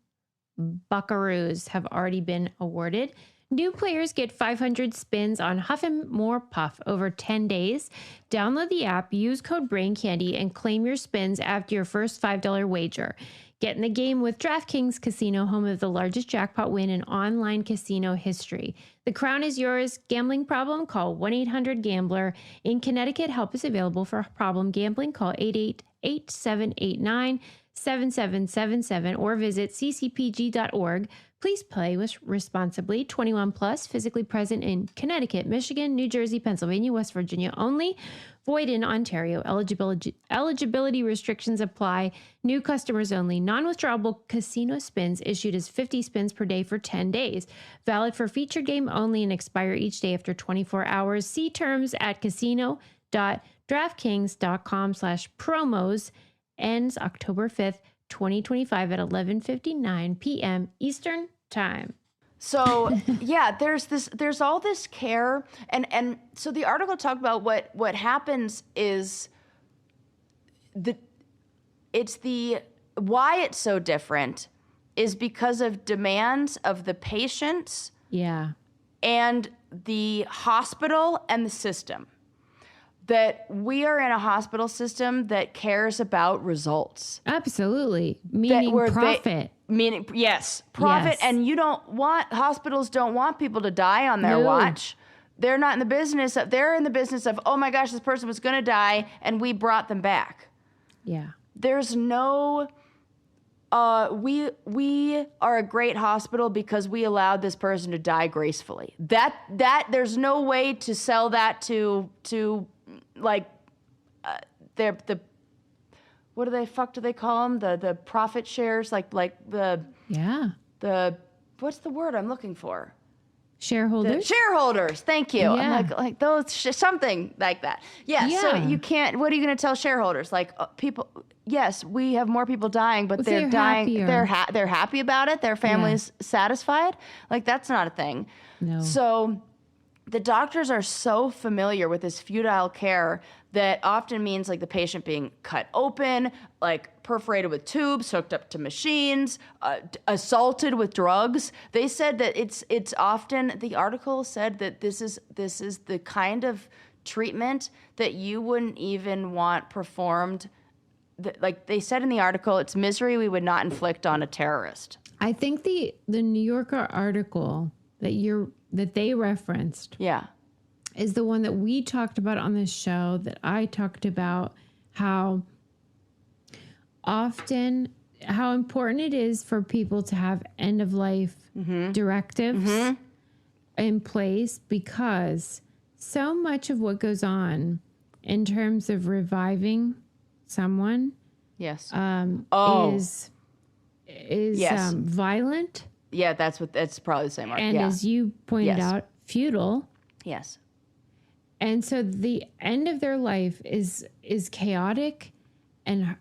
buckaroos have already been awarded. New players get 500 spins on Huff and More Puff over 10 days. Download the app, use code BRAINCANDY, and claim your spins after your first $5 wager. Get in the game with DraftKings Casino, home of the largest jackpot win in online casino history. The crown is yours. Gambling problem? Call 1-800-GAMBLER. In Connecticut, help is available for problem gambling. Call 888-789-7777 or visit ccpg.org. Please play responsibly. 21 plus, physically present in Connecticut, Michigan, New Jersey, Pennsylvania, West Virginia only. Void in Ontario. Eligibility restrictions apply. New customers only. Non-withdrawable casino spins issued as 50 spins per day for 10 days. Valid for featured game only and expire each day after 24 hours. See terms at casino.draftkings.com/promos. Ends October 5th, 2025 at 11:59 p.m. Eastern Time. So there's all this care, and so the article talked about what happens is why it's so different is because of demands of the patients, and the hospital and the system. That we are in a hospital system that cares about results. Absolutely, meaning profit. Profit, and hospitals don't want people to die on their watch. They're not in the business they're in the business of, oh my gosh, this person was going to die and we brought them back. Yeah. There's no, we are a great hospital because we allowed this person to die gracefully. That there's no way to sell that to like, what do they call them? The profit shares, like the what's the word I'm looking for? Shareholders. Shareholders. Thank you. Yeah. I'm like those something like that. Yeah. So you can't. What are you going to tell shareholders? Like people. Yes, we have more people dying, but they're dying. Happier. They're happy about it. Their family's satisfied. Like that's not a thing. No. So the doctors are so familiar with this futile care that often means like the patient being cut open, like perforated with tubes, hooked up to machines, assaulted with drugs. They said that it's often, the article said that this is the kind of treatment that you wouldn't even want performed. Like they said in the article, it's misery we would not inflict on a terrorist. I think the New Yorker article that they referenced, is the one that we talked about on this show, that I talked about how important it is for people to have end of life directives in place, because so much of what goes on in terms of reviving someone is violent. Yeah, that's probably the same word. And as you pointed out, futile. Yes. And so the end of their life is chaotic and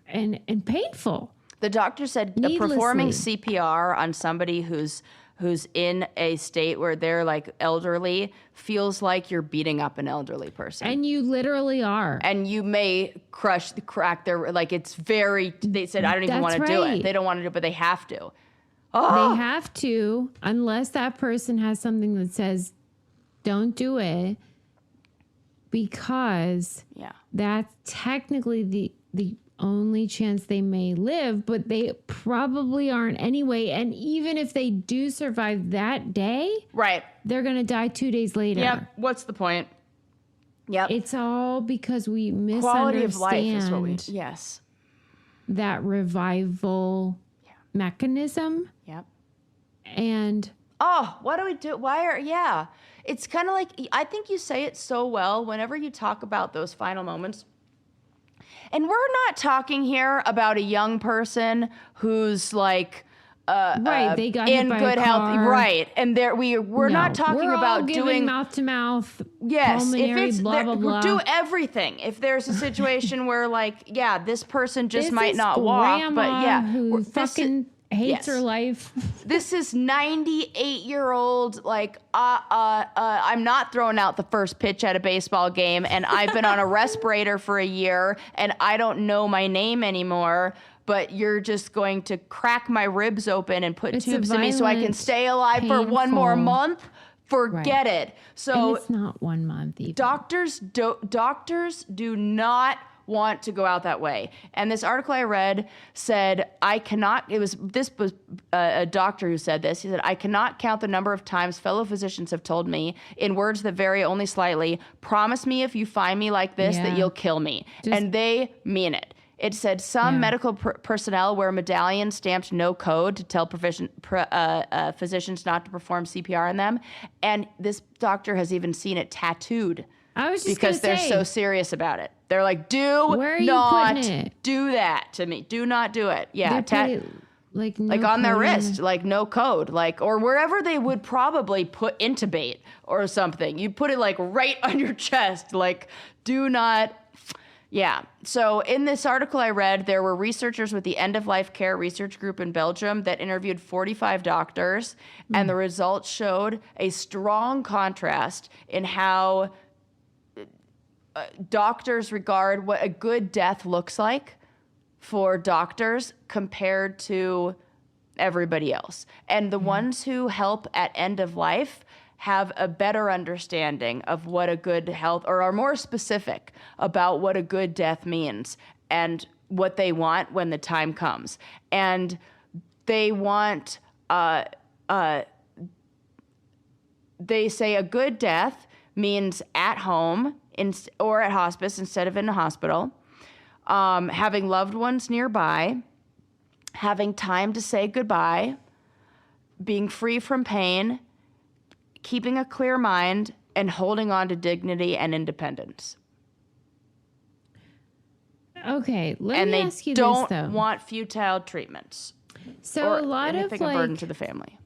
painful. The doctor said performing CPR on somebody who's in a state where they're like elderly feels like you're beating up an elderly person. And you literally are. And you may crack their, like it's very, they said, I don't even want to do it. They don't want to do it, but they have to. Oh. They have to, unless that person has something that says, don't do it, because that's technically the only chance they may live, but they probably aren't anyway. And even if they do survive that day, they're going to die 2 days later. Yep. What's the point? Yep. It's all because we misunderstand quality of life is what we, that revival mechanism. Yep. And what do we do? It's kind of like, I think you say it so well whenever you talk about those final moments. And we're not talking here about a young person who's like they got in hit by good a health, car. And we're not talking about doing mouth to mouth. Yes, pulmonary, if it's blah blah blah. Do everything. If there's a situation where like this person just might not walk, but who fucking hates her life. This is 98-year-old, like, I'm not throwing out the first pitch at a baseball game, and I've been on a respirator for a year, and I don't know my name anymore, but you're just going to crack my ribs open and put tubes in me so I can stay alive for one more month? Forget it. So and it's not 1 month even. Doctors do not want to go out that way. And this article I read said, this was a doctor who said this. He said, I cannot count the number of times fellow physicians have told me, in words that vary only slightly, promise me if you find me like this that you'll kill me. And they mean it. It said some medical personnel wear medallions stamped no code to tell physicians not to perform CPR on them. And this doctor has even seen it tattooed. Because they're so like it. They're like, do not do that to me. Do not do it. Yeah. Like on their wrist, like no code, like, or wherever they would probably put intubate or something. You put it like right on your chest, like do not. Yeah. So in this article I read, there were researchers with the End of Life Care Research Group in Belgium that interviewed 45 doctors, and the results showed a strong contrast in how doctors regard what a good death looks like for doctors compared to everybody else. And the ones who help at end of life have a better understanding of what a good health, or are more specific about what a good death means and what they want when the time comes. And they want, they say a good death means at home or at hospice instead of in a hospital, having loved ones nearby, having time to say goodbye, being free from pain, keeping a clear mind, and holding on to dignity and independence. Okay, let me ask you this, though. And they don't want futile treatments. So a lot of a burden to the family.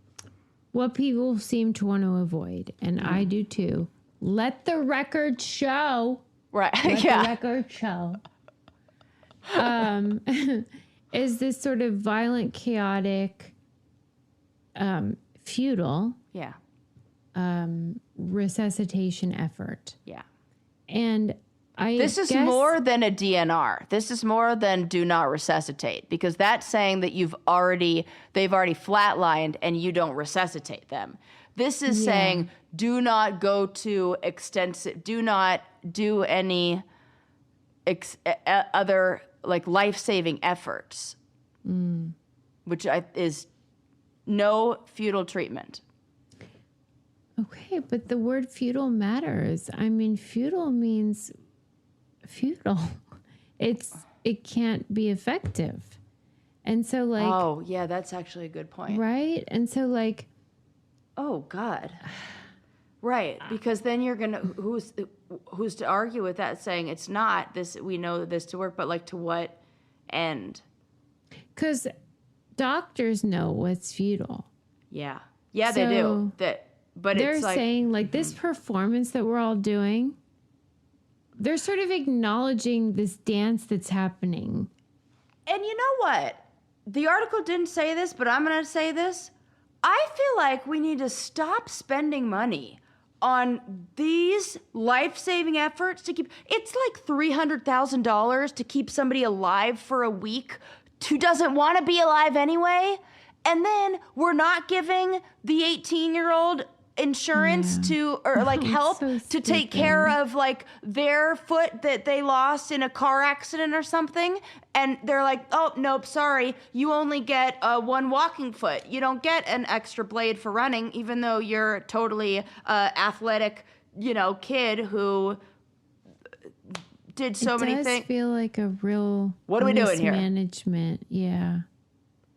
What people seem to want to avoid, and I do too. Let the record show. Right. Let the record show. Is this sort of violent, chaotic, futile. Yeah. resuscitation effort. Yeah. And this is more than a DNR. This is more than do not resuscitate, because that's saying that they've already flatlined and you don't resuscitate them. This is saying do not go to extensive, do not do any other like life-saving efforts, which is no futile treatment. Okay, but the word futile matters. I mean, futile means futile. It can't be effective. And so like, oh yeah, that's actually a good point. Right? And so like, oh God. Right, because then you're going to who's to argue with that, saying it's not this, we know this to work, but like to what end? Cuz doctors know what's futile. Yeah. Yeah, so they do. But they're it's like, saying like this performance that we're all doing, they're sort of acknowledging this dance that's happening. And you know what? The article didn't say this, but I'm going to say this. I feel like we need to stop spending money on these life-saving efforts to keep, it's like $300,000 to keep somebody alive for a week who doesn't want to be alive anyway. And then we're not giving the 18-year-old insurance to, or like help to take care of like their foot that they lost in a car accident or something. And they're like, oh, nope, sorry. You only get one walking foot. You don't get an extra blade for running, even though you're a totally athletic, kid who did so many things. It does feel like a real what are we doing here? Mismanagement, yeah.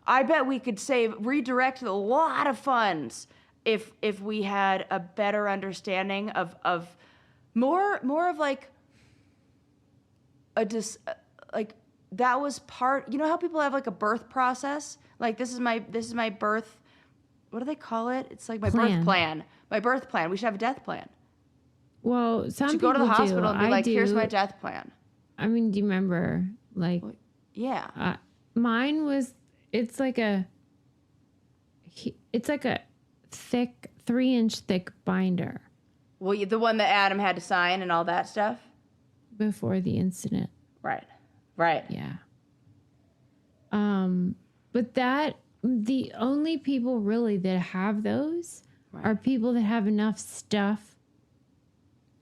I bet we could redirect a lot of funds if we had a better understanding of more of like that was part, how people have like a birth process, like this is my birth, what do they call it? It's like my birth plan. We should have a death plan. Well, some people go to the hospital do. and be like, here's my death plan. I mean, do you remember like yeah, mine was, it's like a thick 3-inch thick binder. Well, the one that Adam had to sign and all that stuff before the incident. Right. Yeah. But the only people really that have those are people that have enough stuff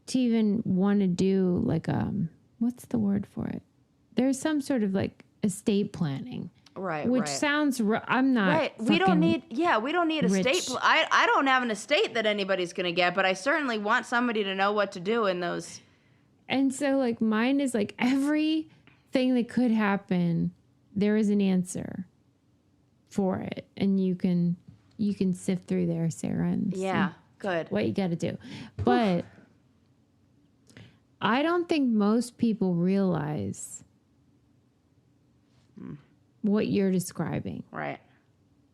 to even want to do like what's the word for it? There's some sort of like estate planning. Right, which sounds. I'm not. Right. We don't need estate. I don't have an estate that anybody's going to get, but I certainly want somebody to know what to do in those. And so, like, mine is like everything that could happen, there is an answer for it, and you can sift through there, Sarah, and see good what you got to do. But I don't think most people realize what you're describing, right,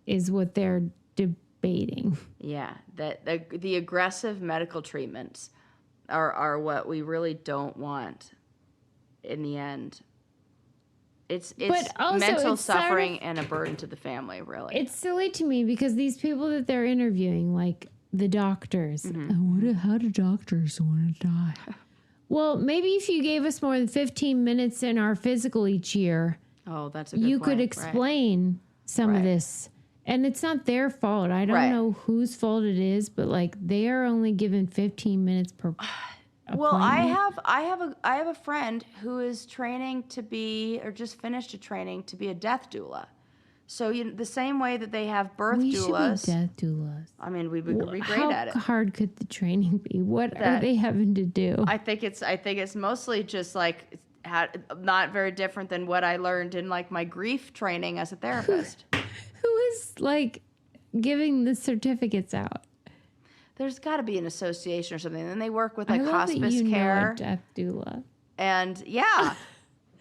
is what they're debating. Yeah, that the aggressive medical treatments are what we really don't want in the end. It's mental suffering and a burden to the family, really. It's silly to me because these people that they're interviewing, like the doctors, how do doctors want to die? Well, maybe if you gave us more than 15 minutes in our physical each year, oh, that's a good point. You could explain some of this. And it's not their fault. I don't know whose fault it is, but like they are only given 15 minutes per Well, I have a friend who is training to be, or just finished a training to be a death doula. So the same way that they have birth doulas. We should be death doulas. I mean, we would be great at it. How hard could the training be? What are they having to do? I think it's mostly just like not very different than what I learned in like my grief training as a therapist. Who is like giving the certificates out? There's got to be an association or something. And they work with like hospice that you care. Know a death doula. And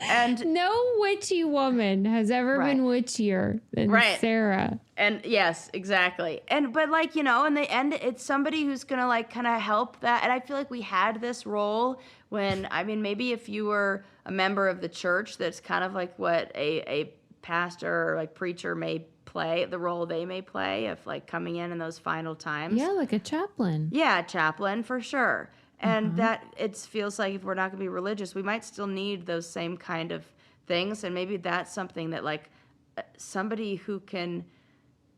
and no witchy woman has ever been witchier than Sarah. And yes, exactly. But like, in the end, it's somebody who's going to like kind of help that. And I feel like we had this role when, I mean, maybe if you were a member of the church, that's kind of like what a pastor or like preacher may play, the role they may play of like coming in those final times. Yeah, like a chaplain. Yeah, chaplain for sure. And that it feels like if we're not going to be religious, we might still need those same kind of things. And maybe that's something that like somebody who can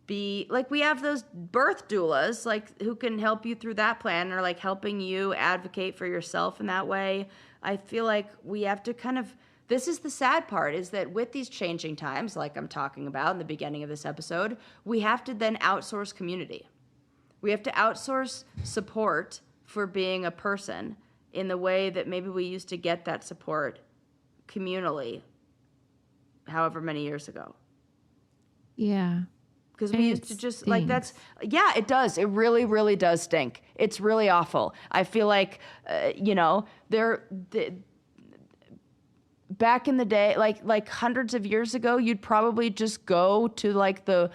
be like, we have those birth doulas, like who can help you through that plan or like helping you advocate for yourself in that way. I feel like we have to kind of, this is the sad part, is that with these changing times, like I'm talking about in the beginning of this episode, we have to then outsource community. We have to outsource support for being a person in the way that maybe we used to get that support communally however many years ago. Yeah. Because we used to just, like, that's, yeah, it does. It really, really does stink. It's really awful. I feel like, back in the day, like hundreds of years ago, you'd probably just go to, like, the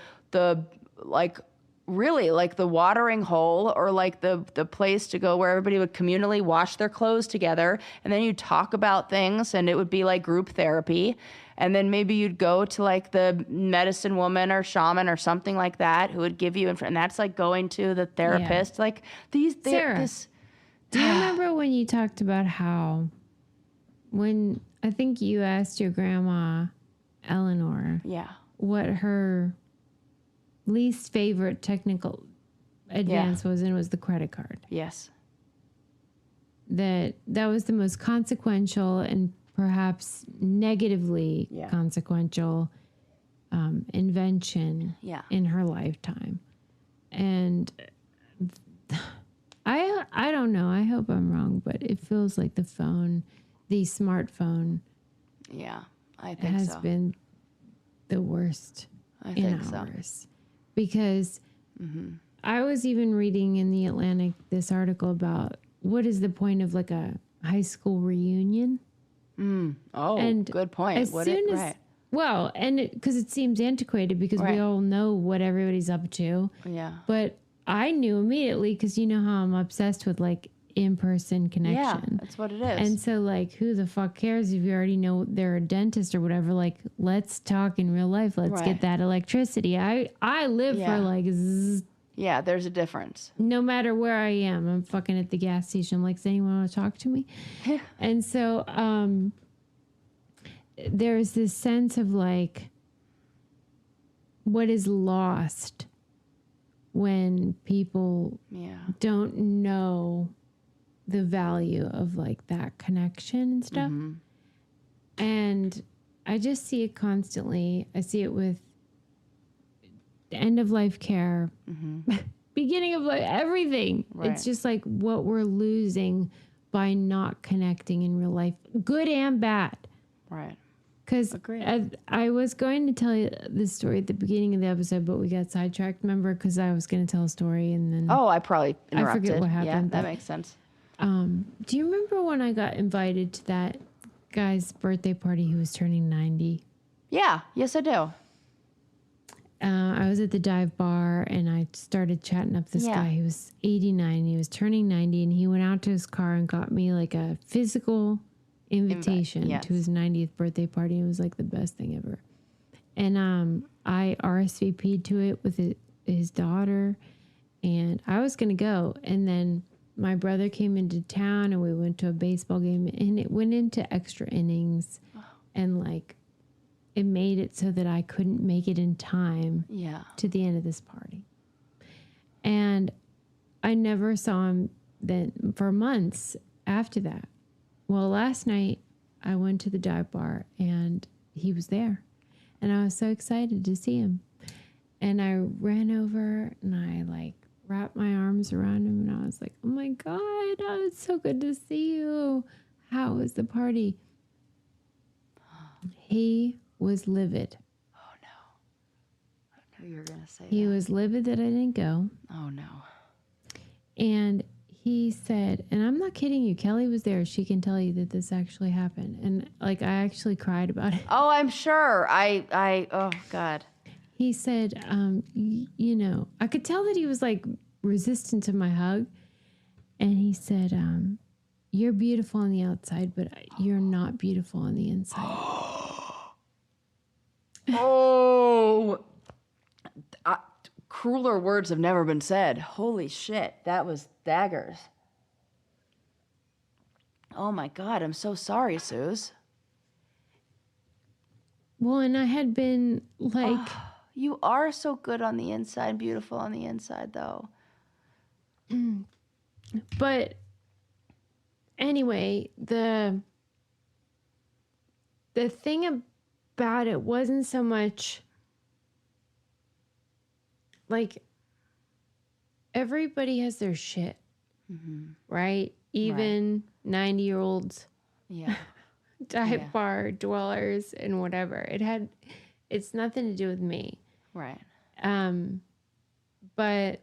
really, like, the watering hole or, like, the place to go where everybody would communally wash their clothes together, and then you'd talk about things, and it would be, like, group therapy. And then maybe you'd go to like the medicine woman or shaman or something like that who would give you, and that's like going to the therapist. Yeah. Like Sarah, do you remember when you talked about how, when I think you asked your grandma, Eleanor, what her least favorite technical advance was, and it was the credit card. Yes. That was the most consequential and perhaps negatively consequential invention in her lifetime. And I don't know. I hope I'm wrong, but it feels like the smartphone, I think has been the worst in ours. Because I was even reading in the Atlantic this article about what is the point of like a high school reunion. And good point. Well, and because it seems antiquated because we all know what everybody's up to. Yeah. But I knew immediately because you know how I'm obsessed with like in-person connection. Yeah, that's what it is. And so like, who the fuck cares if you already know they're a dentist or whatever? Like, let's talk in real life. Let's get that electricity. I live for like zzz. Yeah, there's a difference. No matter where I am, I'm fucking at the gas station. I'm like, does anyone want to talk to me? And so there's this sense of like what is lost when people don't know the value of like that connection and stuff. And I just see it constantly. I see it with end of life care, beginning of life, everything. Right. It's just like what we're losing by not connecting in real life, good and bad. Right. Because I was going to tell you this story at the beginning of the episode, but we got sidetracked, remember? Because I was going to tell a story and then... Oh, I probably interrupted. I forget what happened. Yeah, that makes sense. Do you remember when I got invited to that guy's birthday party who was turning 90? Yeah. Yes, I do. I was at the dive bar and I started chatting up this guy. He was 89. He was turning 90 and he went out to his car and got me like a physical invitation to his 90th birthday party. It was like the best thing ever. And I RSVP'd to it with his daughter and I was going to go. And then my brother came into town and we went to a baseball game and it went into extra innings and like it made it so that I couldn't make it in time to the end of this party. And I never saw him then for months after that. Well, last night I went to the dive bar and he was there. And I was so excited to see him. And I ran over and I like wrapped my arms around him and I was like, oh my God, oh, it's so good to see you. How was the party? He was livid. Oh no. I knew you were going to say He was livid that I didn't go. Oh no. And he said, and I'm not kidding you, Kelly was there. She can tell you that this actually happened. And like, I actually cried about it. Oh, I'm sure. Oh God. He said, you know, I could tell that he was like resistant to my hug. And he said, you're beautiful on the outside, but you're not beautiful on the inside. Oh, Crueler words have never been said. Holy shit. That was daggers. Oh my God. I'm so sorry, Suze. Well, and I had been like... You are so good on the inside, beautiful on the inside, though. But anyway, the thing about it wasn't so much like everybody has their shit, right? Even 90-year-olds, dive bar dwellers and whatever. It's nothing to do with me. Right. But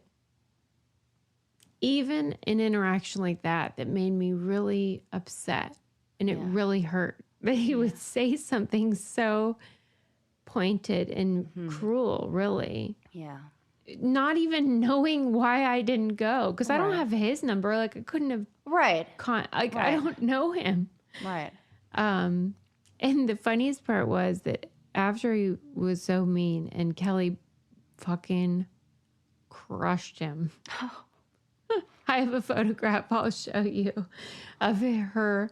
even an interaction like that made me really upset and it really hurt that he would say something so pointed and cruel, really. Yeah. Not even knowing why I didn't go. Because I don't have his number. Like, I couldn't have... I don't know him. Right. And the funniest part was that after he was so mean and Kelly fucking crushed him. I have a photograph I'll show you of her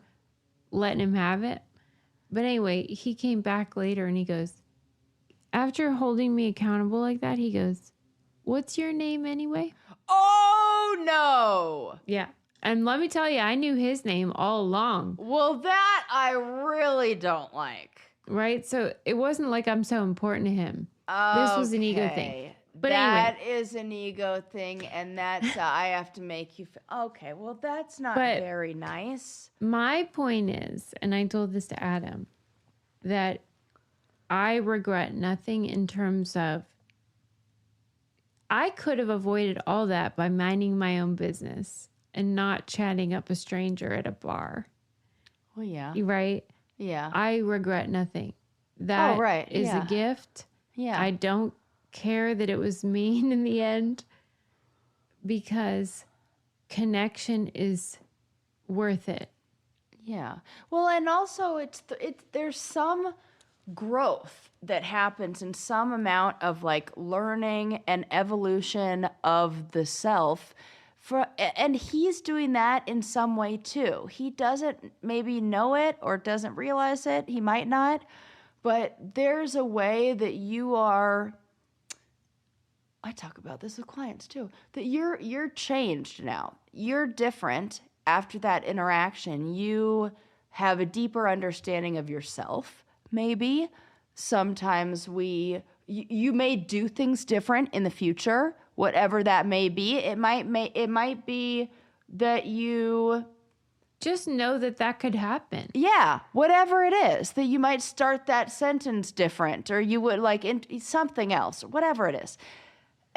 letting him have it. But anyway, he came back later and he goes, after holding me accountable like that, he goes, what's your name anyway? Oh, no. Yeah. And let me tell you, I knew his name all along. Well, that I really don't like. Right? So it wasn't like I'm so important to him. Okay. This was an ego thing. But that anyway. is an ego thing, and that's I have to make you feel... Okay, well, that's not very nice. My point is, and I told this to Adam, that I regret nothing in terms of I could have avoided all that by minding my own business and not chatting up a stranger at a bar. Well, yeah. Right? Yeah. I regret nothing. That is a gift. Yeah. I don't care that it was mean in the end because connection is worth it. Yeah. Well, and also there's some growth that happens in some amount of like learning and evolution of the self and he's doing that in some way too. He doesn't maybe know it or doesn't realize it. He might not, but there's a way that you are... I talk about this with clients too, that you're changed now. You're different after that interaction. You have a deeper understanding of yourself, maybe. Sometimes you may do things different in the future, whatever that may be. It might be that you just know that could happen. Yeah, whatever it is, that you might start that sentence different, or you would like something else, whatever it is.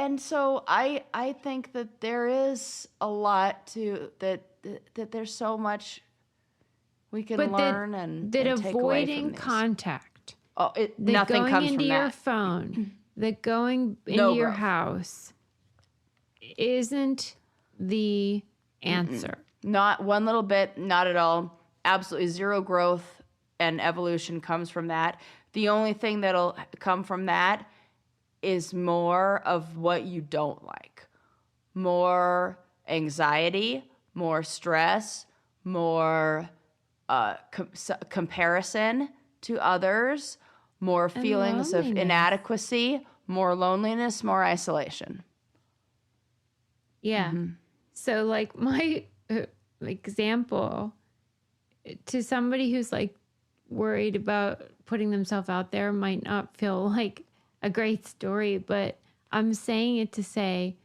And so I think that there is a lot to that there's so much we can learn and take away from avoiding these. Contact. Oh, nothing comes from that. Going into your phone, that going into your house isn't the answer. Not one little bit, not at all. Absolutely zero growth and evolution comes from that. The only thing that'll come from that is more of what you don't like. More anxiety, more stress, more comparison to others, more feelings of inadequacy, more loneliness, more isolation. Yeah. So like my example to somebody who's like worried about putting themselves out there might not feel like a great story, but I'm saying it to say,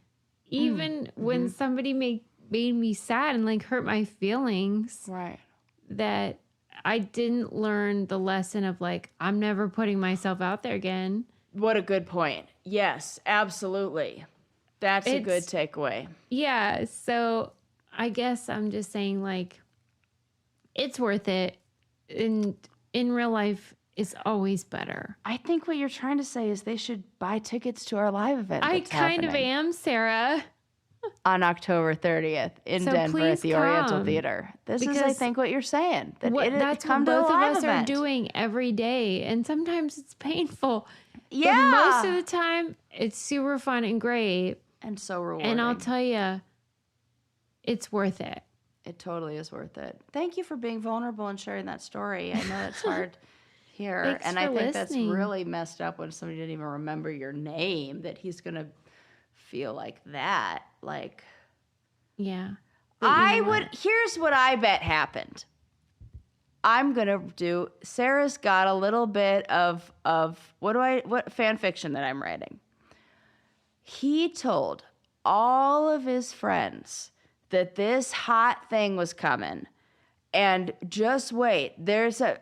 even when somebody made me sad and like hurt my feelings, right, that I didn't learn the lesson of like, I'm never putting myself out there again. What a good point. Yes, absolutely. That's a good takeaway. Yeah. So I guess I'm just saying like, it's worth it. And in real life, it's always better. I think what you're trying to say is they should buy tickets to our live event. I kind of am, Sarah. On October 30th in Denver at the Oriental Theater. This is, I think, what you're saying. That's what both of us are doing every day. And sometimes it's painful. Yeah. But most of the time, it's super fun and great. And so rewarding. And I'll tell you, it's worth it. It totally is worth it. Thank you for being vulnerable and sharing that story. I know it's hard here. And I think that's really messed up when somebody didn't even remember your name, that he's going to feel like that. Like, yeah. Here's what I bet happened. I'm going to do, Sarah's got a little bit of what fan fiction that I'm writing. He told all of his friends that this hot thing was coming. And just wait,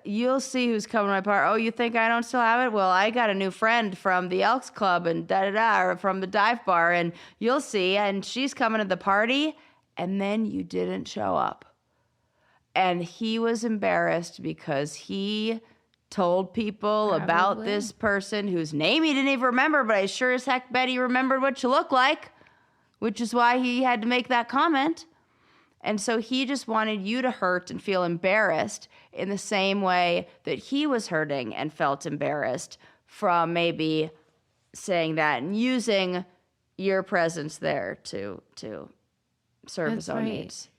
you'll see who's coming to my party. Oh, you think I don't still have it? Well, I got a new friend from the Elks Club and or from the dive bar, and you'll see. And she's coming to the party. And then you didn't show up. And he was embarrassed because he told people about this person whose name he didn't even remember, but I sure as heck bet he remembered what you look like, which is why he had to make that comment. And so he just wanted you to hurt and feel embarrassed in the same way that he was hurting and felt embarrassed from maybe saying that and using your presence there to serve his own needs.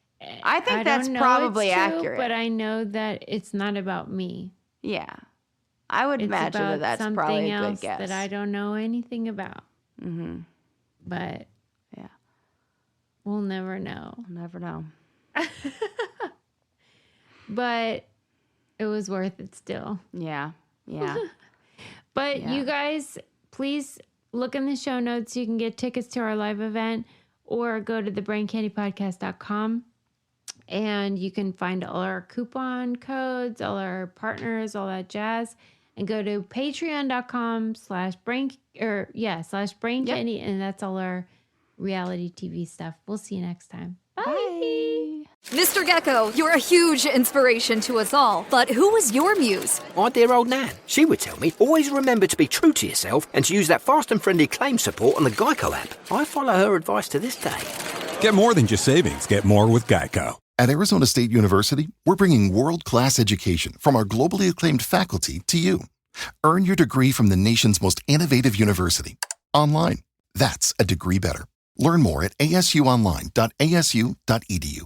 I think that's probably accurate. But I know that it's not about me. Yeah. I would imagine that's probably a good guess. That I don't know anything about. Mm-hmm. But yeah, we'll never know. We'll never know. But it was worth it still. Yeah. Yeah. But you guys, please look in the show notes. You can get tickets to our live event or go to thebraincandypodcast.com. And you can find all our coupon codes, all our partners, all that jazz. And go to patreon.com/braincandy, and that's all our reality TV stuff. We'll see you next time. Bye. Mr. Gecko, you're a huge inspiration to us all. But who was your muse? My dear old Nan. She would tell me, always remember to be true to yourself and to use that fast and friendly claim support on the Geico app. I follow her advice to this day. Get more than just savings. Get more with Geico. At Arizona State University, we're bringing world-class education from our globally acclaimed faculty to you. Earn your degree from the nation's most innovative university. Online. That's a degree better. Learn more at asuonline.asu.edu.